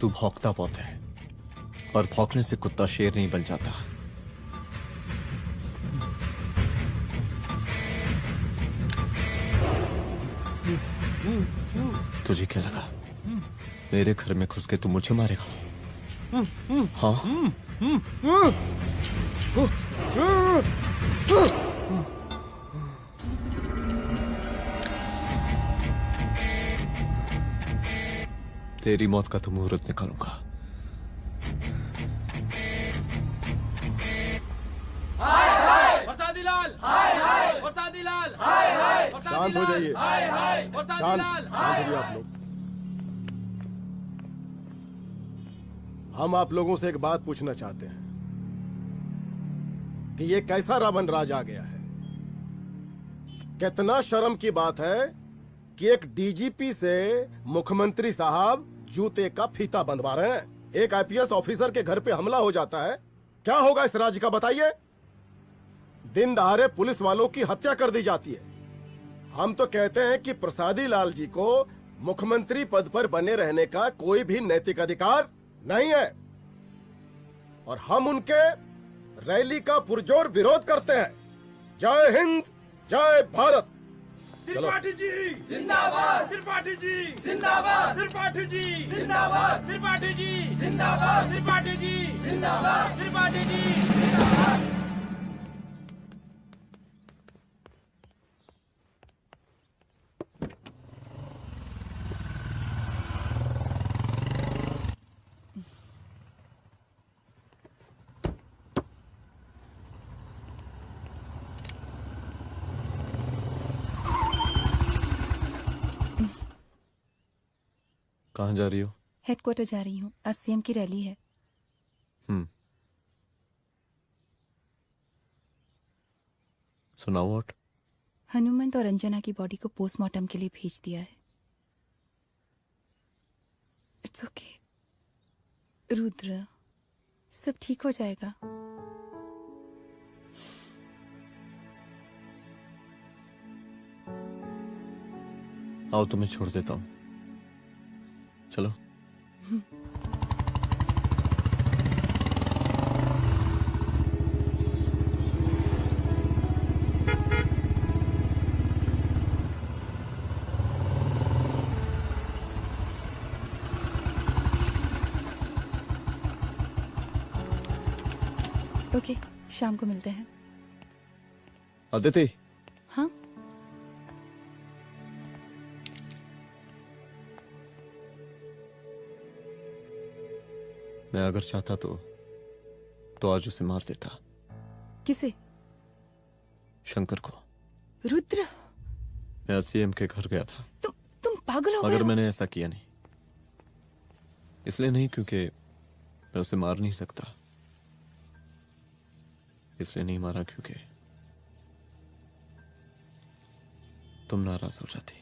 तू भौंकता बहुत है, और भौंकने से कुत्ता शेर नहीं बन जाता। तुझे क्या लगा मेरे घर में घुस के तू मुझे मारेगा? हाँ? तेरी मौत का तो मुहूर्त निकालूंगा। शांत हो जाइए, शांत हो जाइए आप लोग। हम आप लोगों से एक बात पूछना चाहते हैं कि ये कैसा रावण राज आ गया है। कितना शर्म की बात है कि एक डीजीपी से मुख्यमंत्री साहब जूते का फीता बंधवा रहे हैं। एक आईपीएस ऑफिसर के घर पे हमला हो जाता है, क्या होगा इस राज्य का बताइए? दिन दहाड़े पुलिस वालों की हत्या कर दी जाती है। हम तो कहते हैं कि प्रसादी लाल जी को मुख्यमंत्री पद पर बने रहने का कोई भी नैतिक अधिकार नहीं है, और हम उनके रैली का पुरजोर विरोध करते हैं। जय हिंद, जय भारत। त्रिपाठी जी जिंदाबाद, त्रिपाठी जी जिंदाबाद, त्रिपाठी जी जिंदाबाद, त्रिपाठी जी जिंदाबाद, त्रिपाठी जी जिंदाबाद, त्रिपाठी जी जिंदाबाद। कहाँ जा रही हो? हेडक्वार्टर जा रही हूँ, आज सीएम की रैली है। सुनाओ व्हाट? हनुमंत और अंजना की बॉडी को पोस्टमार्टम के लिए भेज दिया है। इट्स ओके रुद्र, सब ठीक हो जाएगा। आओ तुम्हें छोड़ देता हूँ, चलो। ओके, शाम को मिलते हैं। अदिति। हाँ? मैं अगर चाहता तो आज उसे मार देता। किसे? शंकर को। रुद्र, मैं सीएम के घर गया था। तुम पागल हो गए मगर हो? मैंने ऐसा किया नहीं। इसलिए नहीं क्योंकि मैं उसे मार नहीं सकता, इसलिए नहीं मारा क्योंकि तुम नाराज हो जाती।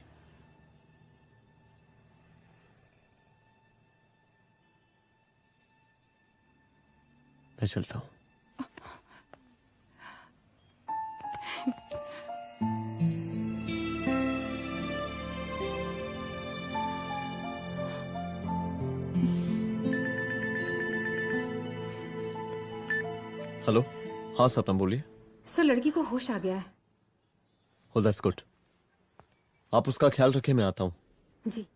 मैं चलता हूं। हेलो। हाँ सपना बोलिए। सर, लड़की को होश आ गया है। Oh, that's good. आप उसका ख्याल रखें, मैं आता हूँ। जी।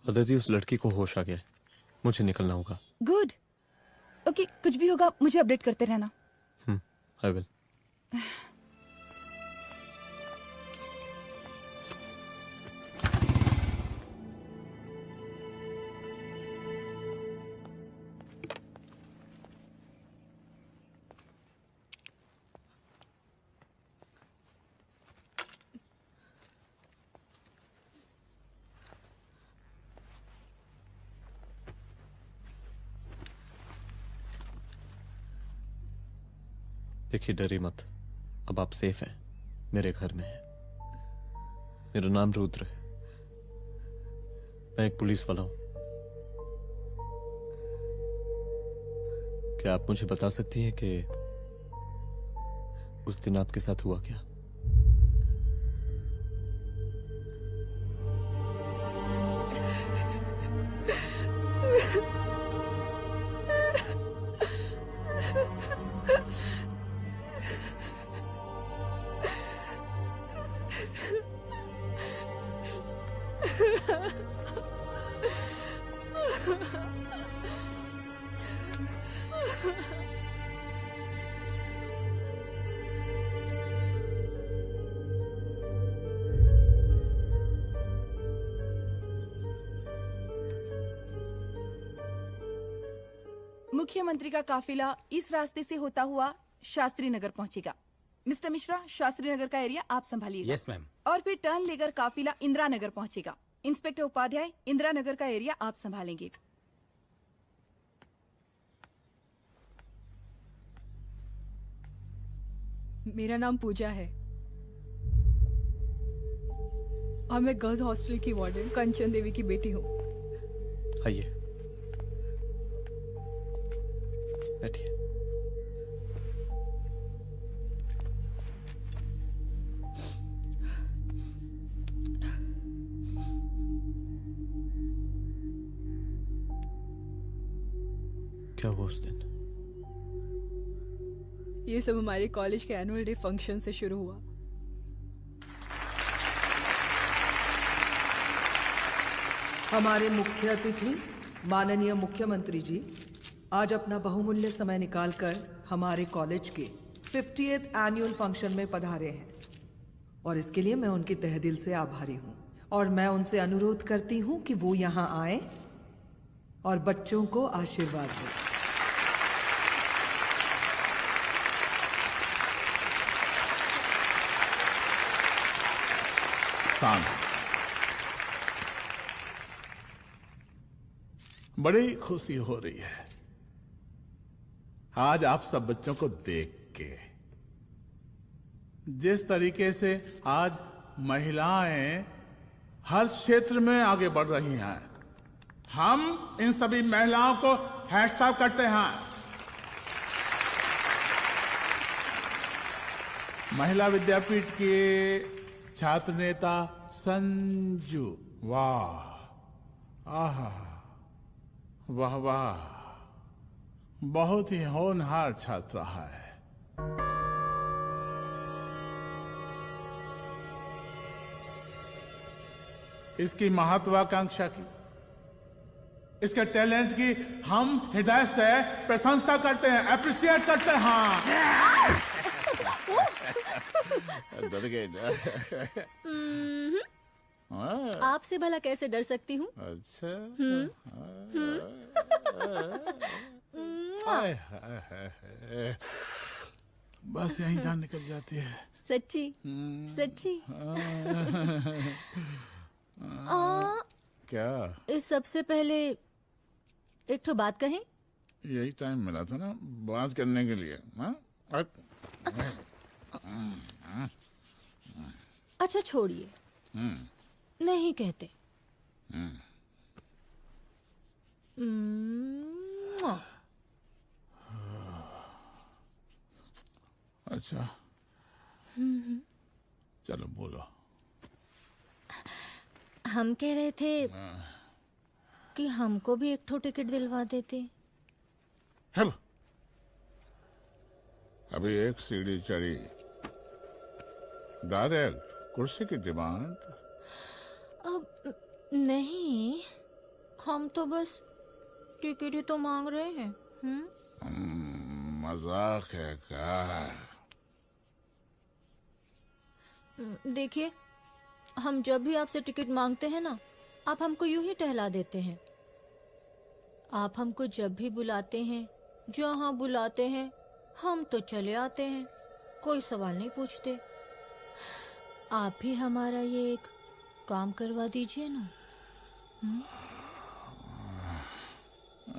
अदिति, उस लड़की को होश आ गया है, मुझे निकलना होगा। गुड। ओके, कुछ भी होगा मुझे अपडेट करते रहना। I will. देखिए, डरिए मत, अब आप सेफ हैं, मेरे घर में हैं। मेरा नाम रुद्र है, मैं एक पुलिस वाला हूं। क्या आप मुझे बता सकती हैं कि उस दिन आपके साथ हुआ क्या? मुख्यमंत्री का काफिला इस रास्ते से होता हुआ शास्त्री नगर पहुंचेगा। मिस्टर मिश्रा, शास्त्री नगर का एरिया आप संभालिएगा। Yes ma'am. और फिर टर्न लेकर काफिला इंदिरा नगर पहुंचेगा। इंस्पेक्टर उपाध्याय, इंदिरा नगर का एरिया आप संभालेंगे। मेरा नाम पूजा है और मैं गर्ल्स हॉस्टल की वार्डन कंचन देवी की बेटी हूँ। आइए, बैठिए। क्या हुआ उस दिन? ये सब हमारे कॉलेज के एनुअल डे फंक्शन से शुरू हुआ। हमारे मुख्य अतिथि माननीय मुख्यमंत्री जी आज अपना बहुमूल्य समय निकालकर हमारे कॉलेज के 50th एनुअल फंक्शन में पधारे हैं और इसके लिए मैं उनके तहे दिल से आभारी हूं और मैं उनसे अनुरोध करती हूं कि वो यहां आए और बच्चों को आशीर्वाद दें। बड़ी खुशी हो रही है आज आप सब बच्चों को देख के। जिस तरीके से आज महिलाएं हर क्षेत्र में आगे बढ़ रही हैं, हम इन सभी महिलाओं को हैट्स ऑफ करते हैं। महिला विद्यापीठ के छात्र नेता संजू, वाह, आहा, वाह वाह, बहुत ही होनहार छात्र है। इसकी महत्वाकांक्षा की, इसके टैलेंट की हम हृदय से प्रशंसा करते हैं, अप्रिशिएट करते हैं। डर गए ना? आपसे भला कैसे डर सकती हूँ? अच्छा। बस यहीं जान निकल जाती है। सच्ची सच्ची। क्या? इस सबसे पहले एक तो बात कहें। यही टाइम मिला था ना बात करने के लिए। अच्छा छोड़िए, नहीं कहते। अच्छा चलो बोलो। हम कह रहे थे कि हमको भी एक ठो टिकट दिलवा देते। अभी एक सीढ़ी चढ़ी, डायरेक्ट कुर्सी की डिमांड। अब नहीं, हम तो बस टिकट ही तो मांग रहे हैं। मजाक है क्या? देखिए, हम जब भी आपसे टिकट मांगते हैं ना, आप हमको यूं ही टहला देते हैं। आप हमको जब भी बुलाते हैं, जहां बुलाते हैं, हम तो चले आते हैं, कोई सवाल नहीं पूछते। आप भी हमारा ये एक काम करवा दीजिए ना।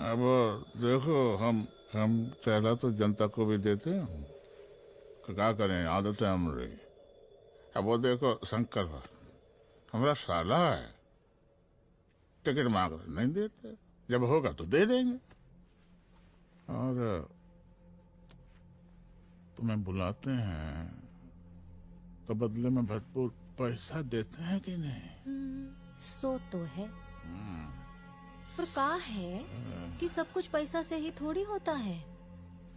अब देखो, हम टहला तो जनता को भी देते हैं, क्या करें, आदत है हमारी। अब वो देखो शंकर हमारा साला है, टिकट मांग रहे नहीं देते, जब होगा तो दे देंगे। और तुम्हें बुलाते हैं तो बदले में भरपूर पैसा देते हैं कि नहीं? सो तो है, पर कहा है कि सब कुछ पैसा से ही थोड़ी होता है।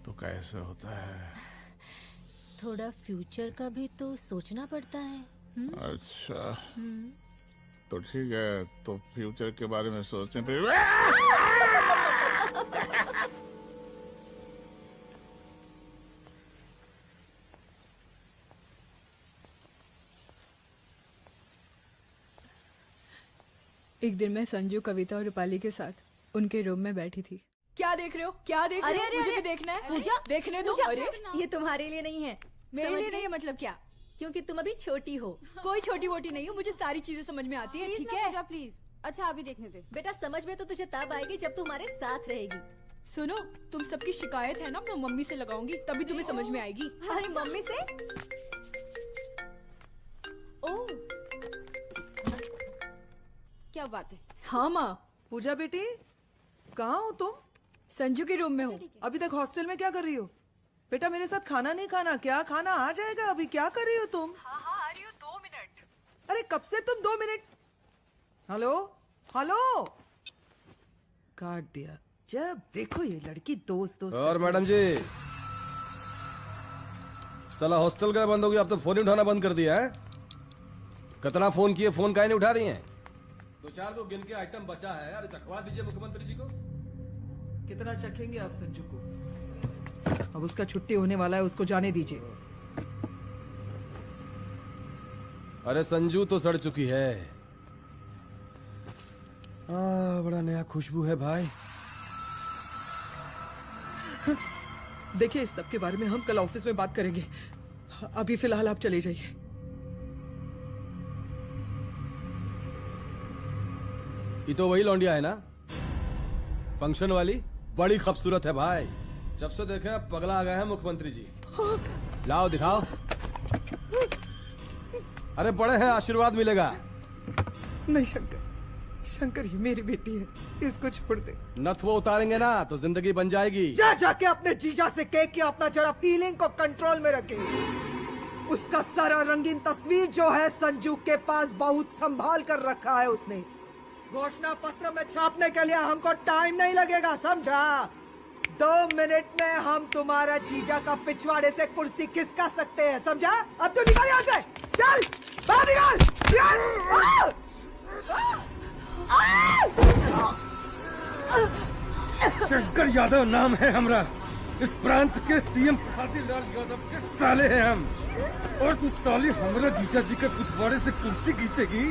तो कैसे होता है? थोड़ा फ्यूचर का भी तो सोचना पड़ता है। अच्छा तो ठीक है, तो फ्यूचर के बारे में सोचें फिर। एक दिन मैं संजू, कविता और रूपाली के साथ उनके रूम में बैठी थी क्या देख रहे हो? क्या देख रहे हो? अरे, मुझे अरे, भी देखना है। पूजा, देखने दो। पूजा, अरे ये तुम्हारे लिए नहीं है। मेरे समझ लिए नहीं गई? है मतलब क्या? क्योंकि तुम अभी छोटी हो। कोई छोटी वोटी नहीं हूँ, मुझे सारी चीजें समझ में आती है। ठीक है पूजा प्लीज। अच्छा अभी देखने दे। बेटा समझ में तो तुझे तब आएगी जब तू हमारे साथ रहेगी। सुनो, तुम सबकी शिकायत है ना, मैं मम्मी से लगाऊंगी, तभी तुम्हें समझ में आएगी। अरे मम्मी से? ओह क्या बात है। हाँ माँ। पूजा बेटी, कहाँ हो तुम? संजू के रूम में हूँ। अभी तक हॉस्टल में क्या कर रही हो? बेटा मेरे साथ खाना नहीं खाना क्या? खाना आ जाएगा, अभी क्या कर रही हो तुम? हाँ हाँ आ रही हूँ, 2 मिनट। अरे कब से तुम 2 मिनट? हेलो हेलो, काट दिया। जब देखो ये लड़की दोस्त दोस्त। और मैडम जी, साला हॉस्टल का बंद हो गया, अब तो फोन ही उठाना बंद कर दिया है। कितना फोन किए, फोन काहे नहीं उठा रही हैं? 2-4 को गिन के आइटम बचा है, अरे चखवा दीजिए मुख्यमंत्री जी को। कितना चखेंगे आप संजू को? अब उसका छुट्टी होने वाला है, उसको जाने दीजिए। अरे संजू तो सड़ चुकी है। बड़ा नया खुशबू है भाई। देखिए इस सब के बारे में हम कल ऑफिस में बात करेंगे, अभी फिलहाल आप चले जाइए। ये तो वही लौंडिया है ना, फंक्शन वाली? बड़ी खूबसूरत है भाई, जब से देखे अब पगला आ गए हैं मुख्यमंत्री जी। लाओ दिखाओ। अरे बड़े हैं, आशीर्वाद मिलेगा। नहीं शंकर, शंकर ये मेरी बेटी है, इसको छोड़ दे। नथ वो उतारेंगे ना तो जिंदगी बन जाएगी। जा जाके अपने जीजा से कह के अपना जरा फीलिंग को कंट्रोल में रखे। उसका सारा रंगीन तस्वीर जो है संजू के पास बहुत संभाल कर रखा है उसने। घोषणा पत्र में छापने के लिए हमको टाइम नहीं लगेगा, समझा? 2 मिनट में हम तुम्हारा जीजा का पिछवाड़े से कुर्सी खिसका सकते हैं, समझा? अब तो निकल यहाँ से, चल बाहर निकल। शंकर यादव नाम है हमरा, इस प्रांत के सीएम प्रसादी लाल यादव के साले हैं हम। और तू साली हमरा जीजा जी के पिछवाड़े से कुर्सी खींचेगी?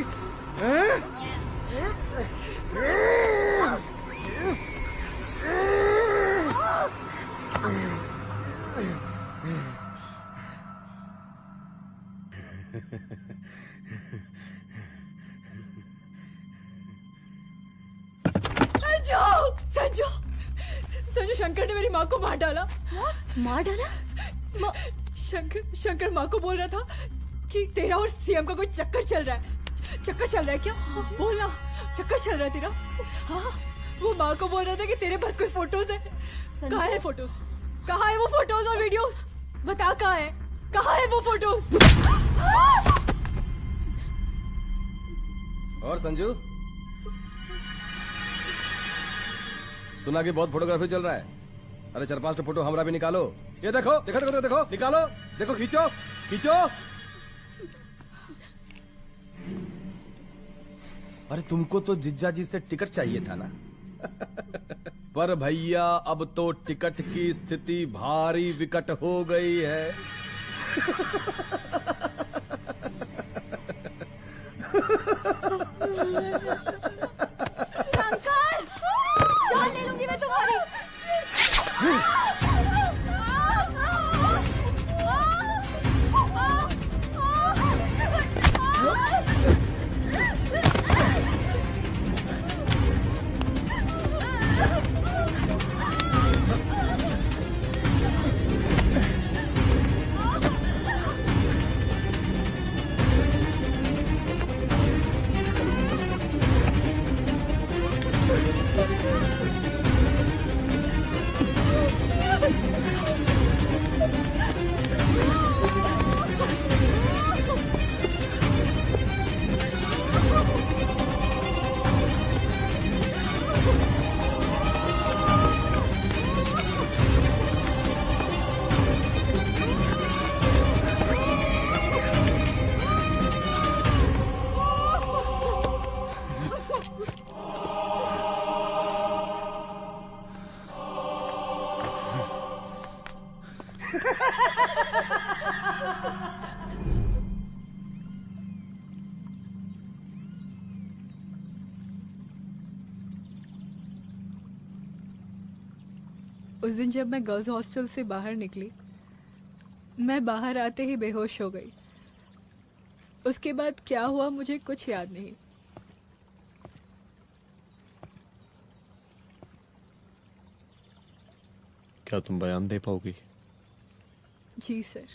संजू, संजू, संजू, शंकर ने मेरी माँ को मार डाला। मार डाला? शंकर माँ को बोल रहा था कि तेरा और सीएम का कोई चक्कर चल रहा है। चक्कर चल रहा है क्या? बोलना, चक्कर चल रहा है तेरा? हाँ, वो माँ को बोल रहा था कि तेरे पास कोई फोटोज है। कहाँ है फोटोज? कहाँ है वो फोटोज और वीडियोस? बता कहाँ है? कहाँ है वो फोटोज? और संजू, सुना कि बहुत फोटोग्राफी चल रहा है। अरे 4-5 फोटो हमरा भी निकालो। ये देखो देखो देखो देखो, निकालो, देखो, खींचो खींचो। अरे तुमको तो जिज्जा जी से टिकट चाहिए था ना। पर भैया अब तो टिकट की स्थिति भारी विकट हो गई है। शंकर, जान ले लूंगी मैं तुम्हारी। उस दिन जब मैं गर्ल्स हॉस्टल से बाहर निकली, मैं बाहर आते ही बेहोश हो गई। उसके बाद क्या हुआ मुझे कुछ याद नहीं। क्या तुम बयान दे पाओगी? जी सर।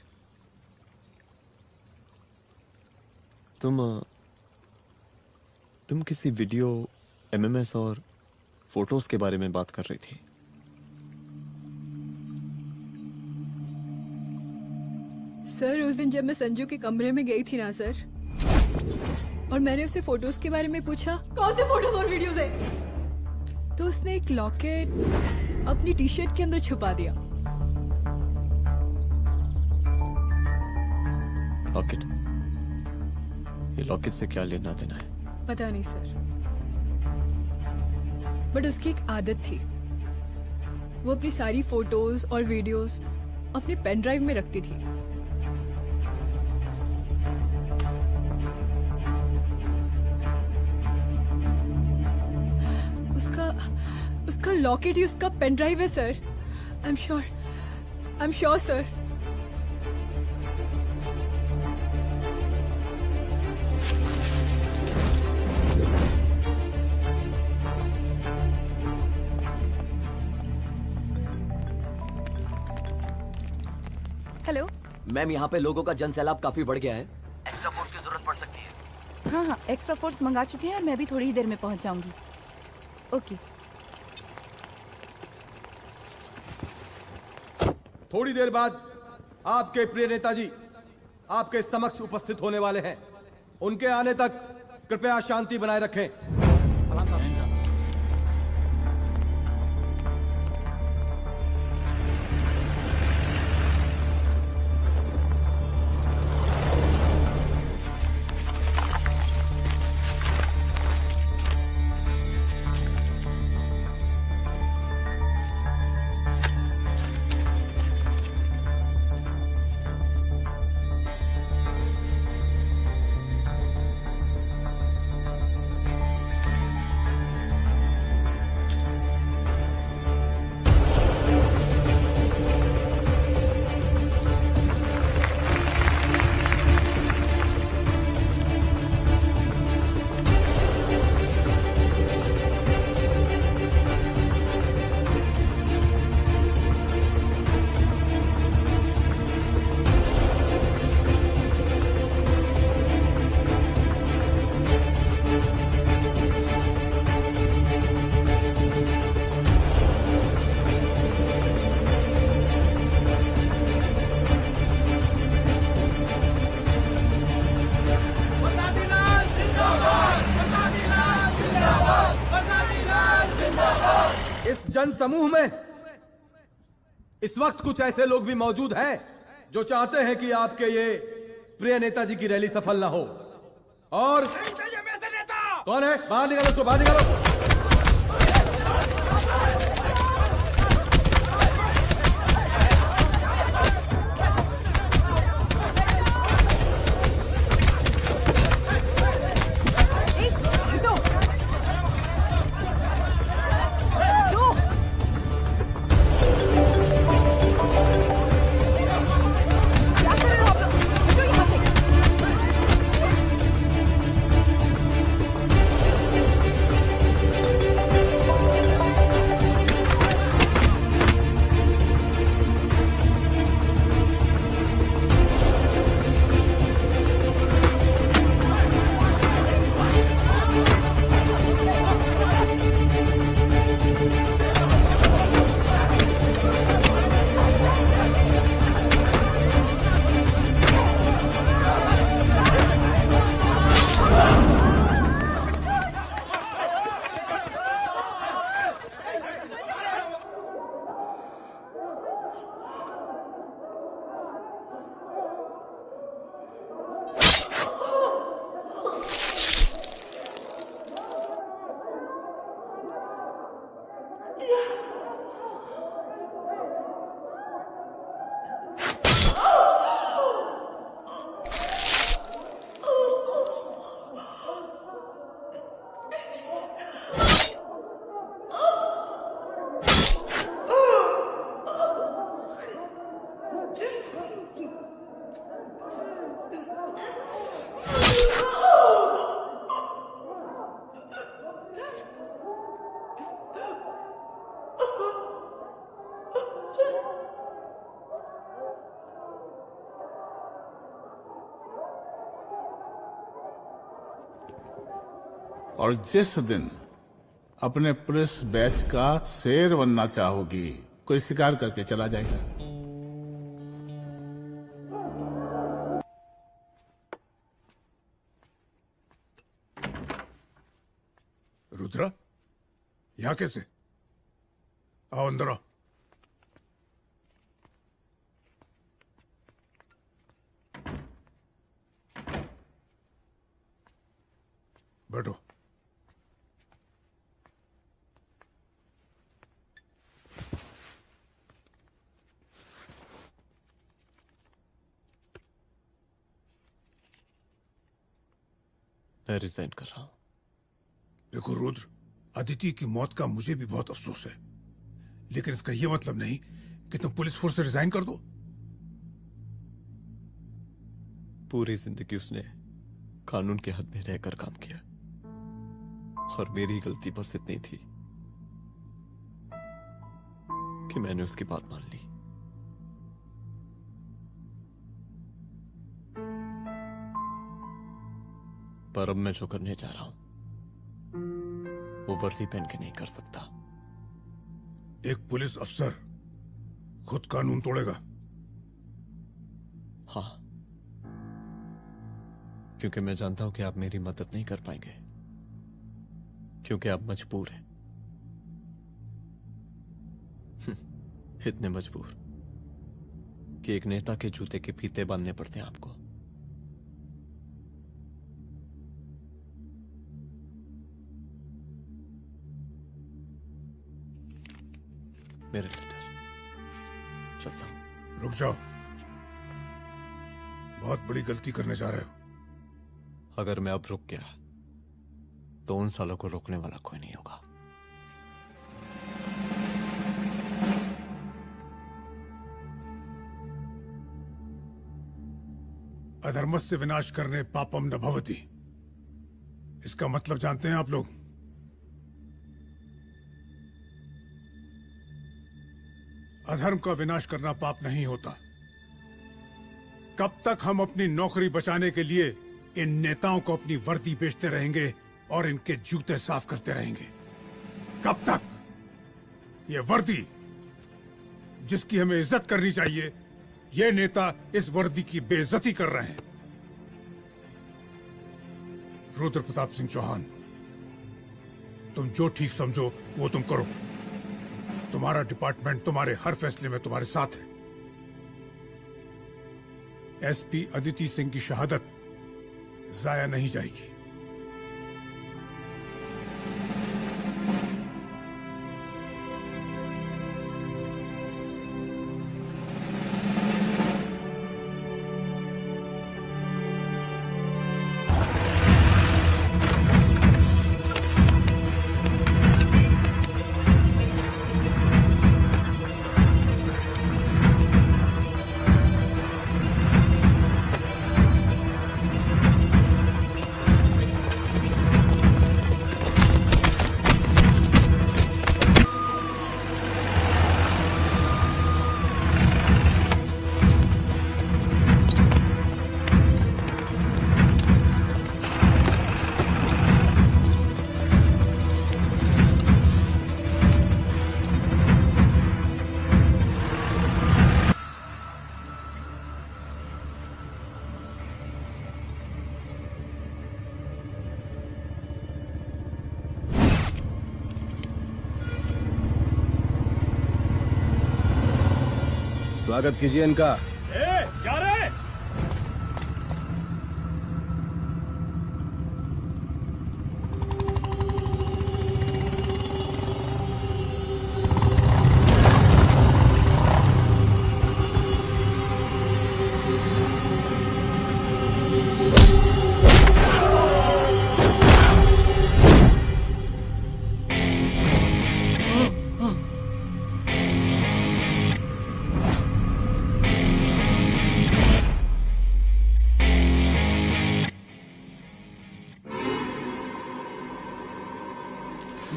तुम किसी वीडियो, एमएमएस और फोटोज के बारे में बात कर रही थी। सर उस दिन जब मैं संजू के कमरे में गई थी ना सर, और मैंने उससे फोटोज के बारे में पूछा कौन से फोटोज और वीडियोज है, तो उसने एक लॉकेट अपनी टी शर्ट के अंदर छुपा दिया। लॉकेट? ये लॉकेट से क्या लेना देना है? पता नहीं सर, बट उसकी एक आदत थी, वो अपनी सारी फोटोज और वीडियोज अपने पेन ड्राइव में रखती थी। उसका लॉकेट ही उसका पेन ड्राइव है sir. I am sure sir. Hello ma'am, यहाँ पे लोगों का जन सैलाब काफी बढ़ गया है। एक्स्ट्रा फोर्स की जरूरत पड़ सकती है। हाँ हाँ, एक्स्ट्रा फोर्स मंगा चुके हैं और मैं भी थोड़ी ही देर में पहुंच जाऊंगी। ओके। थोड़ी देर बाद आपके प्रिय नेताजी आपके समक्ष उपस्थित होने वाले हैं। उनके आने तक कृपया शांति बनाए रखें। समूह में इस वक्त कुछ ऐसे लोग भी मौजूद हैं जो चाहते हैं कि आपके ये प्रिय नेताजी की रैली सफल ना हो। और कौन है? बाहर निकालो उसको, बाहर निकालो। और जिस दिन अपने पुलिस बैच का शेर बनना चाहोगी, कोई शिकार करके चला जाएगा। रुद्रा, यहाँ कैसे? आओ अंदर आओ। बैठो। मैं रिजाइन कर रहा हूं। देखो रुद्र, अदिति की मौत का मुझे भी बहुत अफसोस है, लेकिन इसका यह मतलब नहीं कि तुम पुलिस फोर्स से रिजाइन कर दो। पूरी जिंदगी उसने कानून के हद में रहकर काम किया और मेरी गलती बस इतनी थी कि मैंने उसकी बात मान ली। पर अब मैं जो करने जा रहा हूं वो वर्दी पहन के नहीं कर सकता। एक पुलिस अफसर खुद कानून तोड़ेगा? हाँ, क्योंकि मैं जानता हूं कि आप मेरी मदद नहीं कर पाएंगे, क्योंकि आप मजबूर हैं। इतने मजबूर कि एक नेता के जूते के फीते बांधने पड़ते हैं आपको। मेरे लेटर, चलता हूं। रुक जाओ, बहुत बड़ी गलती करने जा रहे हो। अगर मैं अब रुक गया तो उन सालों को रोकने वाला कोई नहीं होगा। अधर्मस्य विनाश करने पापम न भवति, इसका मतलब जानते हैं आप लोग? अधर्म का विनाश करना पाप नहीं होता। कब तक हम अपनी नौकरी बचाने के लिए इन नेताओं को अपनी वर्दी बेचते रहेंगे और इनके जूते साफ करते रहेंगे? कब तक? ये वर्दी जिसकी हमें इज्जत करनी चाहिए, ये नेता इस वर्दी की बेइज्जती कर रहे हैं। रुद्र प्रताप सिंह चौहान, तुम जो ठीक समझो वो तुम करो। तुम्हारा डिपार्टमेंट तुम्हारे हर फैसले में तुम्हारे साथ है। एसपी अदिति सिंह की शहादत जाया नहीं जाएगी। स्वागत कीजिए इनका। क्या रे?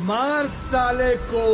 मार साले को।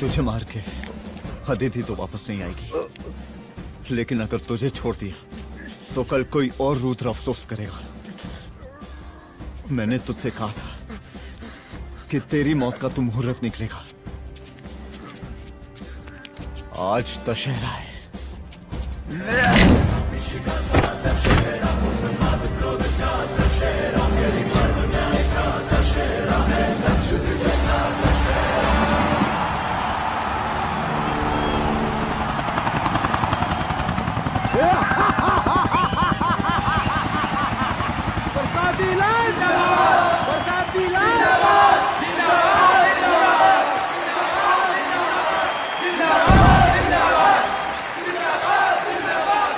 तुझे मार के अदिति तो वापस नहीं आएगी, लेकिन अगर तुझे छोड़ दिया तो कल कोई और रुद्र अफसोस करेगा। मैंने तुझसे कहा था कि तेरी मौत का तो मुहूर्त निकलेगा। आज दशहरा है। बरसाती लाल जिंदाबाद, बरसाती लाल जिंदाबाद, जिंदाबाद, जिंदाबाद, जिंदाबाद, जिंदाबाद, जिंदाबाद,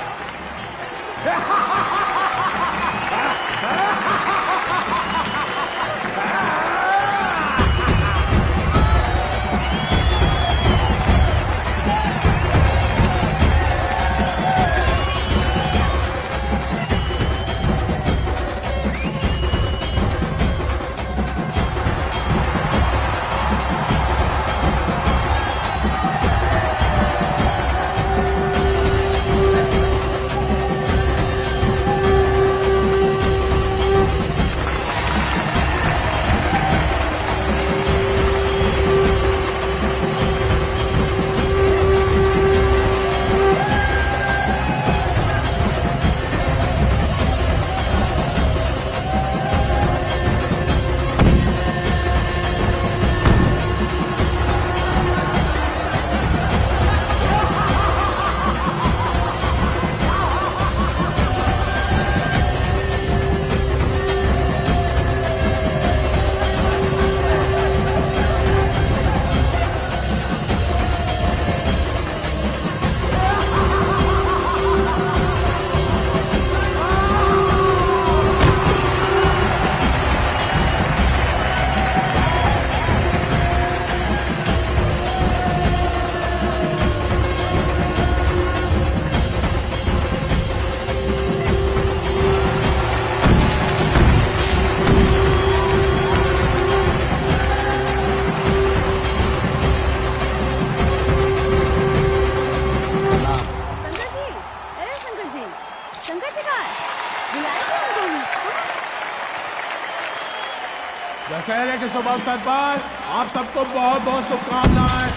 दशहरे के शुभ अवसर पर आप सबको बहुत बहुत शुभकामनाएं।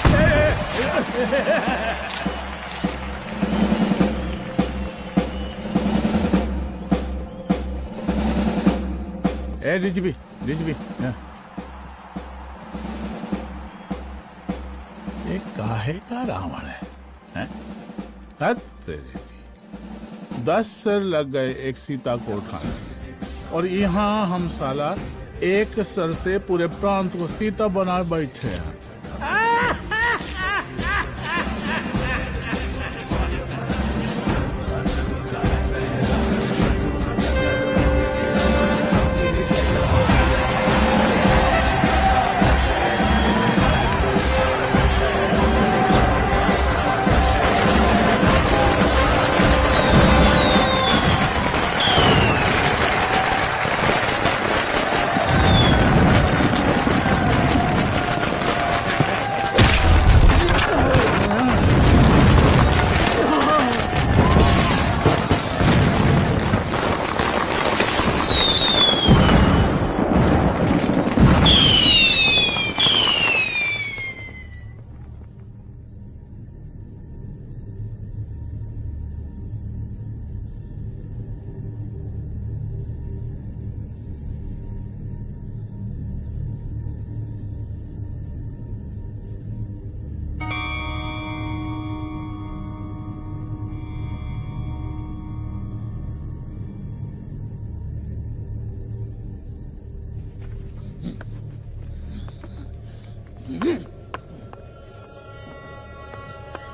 डीजीपी डीजीपी एक काहे का रावण है, हैं? हद तेरे की। 10 सर लग गए एक सीता को उठाने में। और यहाँ हम साला एक सर से पूरे प्रांत को सीता बना बैठे हैं।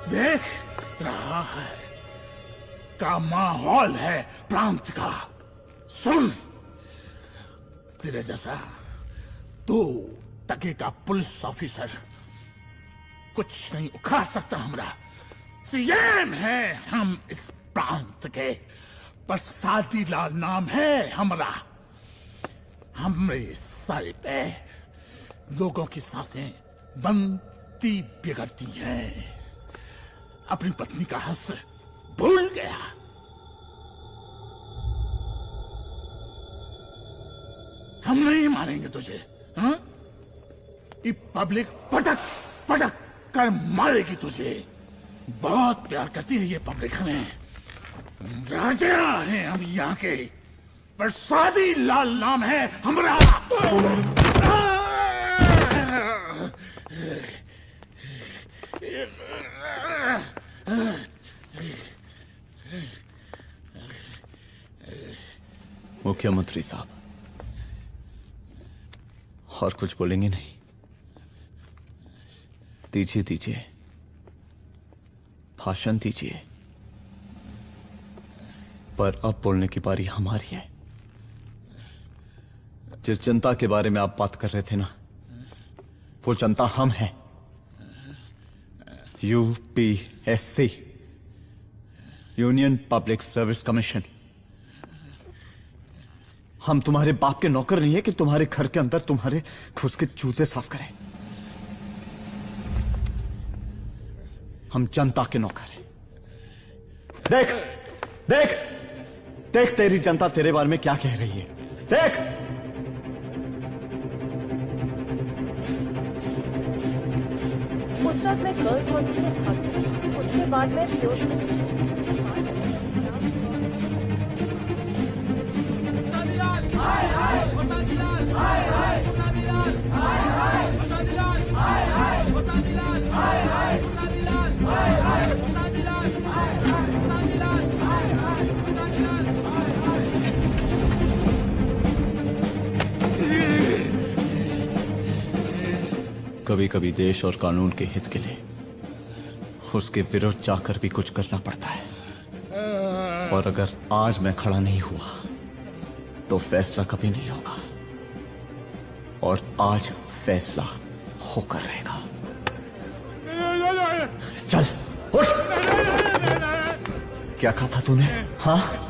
देख रहा है का माहौल है प्रांत का। सुन, तेरे जैसा 2 टके का पुलिस ऑफिसर कुछ नहीं उखाड़ सकता। हमरा सीएम है हम इस प्रांत के, प्रसादी लाल नाम है हमरा। हमरे सर पे लोगों की सांसें बनती बिगड़ती हैं। अपनी पत्नी का हंस भूल गया। हम नहीं मारेंगे तुझे। हाँ? ये पब्लिक पटक पटक कर मारेगी तुझे। बहुत प्यार करती है ये पब्लिक हमें। राजा हैं हम यहाँ के, प्रसादी लाल नाम है हमारा। मुख्यमंत्री साहब, और कुछ बोलेंगे नहीं? दीजिए दीजिए, भाषण दीजिए। पर अब बोलने की बारी हमारी है। जिस जनता के बारे में आप बात कर रहे थे ना, वो जनता हम हैं। UPSC, union public service commission. हम तुम्हारे बाप के नौकर नहीं है कि तुम्हारे घर के अंदर तुम्हारे घुस के जूते साफ करें। हम जनता के नौकर हैं। देख देख देख, तेरी जनता तेरे बारे में क्या कह रही है। देख, उस वक्त मैं गर्ल्स हॉस्टल में भागी, उसके बाद मैं कभी कभी देश और कानून के हित के लिए उसके विरुद्ध जाकर भी कुछ करना पड़ता है। और अगर आज मैं खड़ा नहीं हुआ तो फैसला कभी नहीं होगा, और आज फैसला होकर रहेगा। चल उठ। क्या कहा था तूने? हाँ,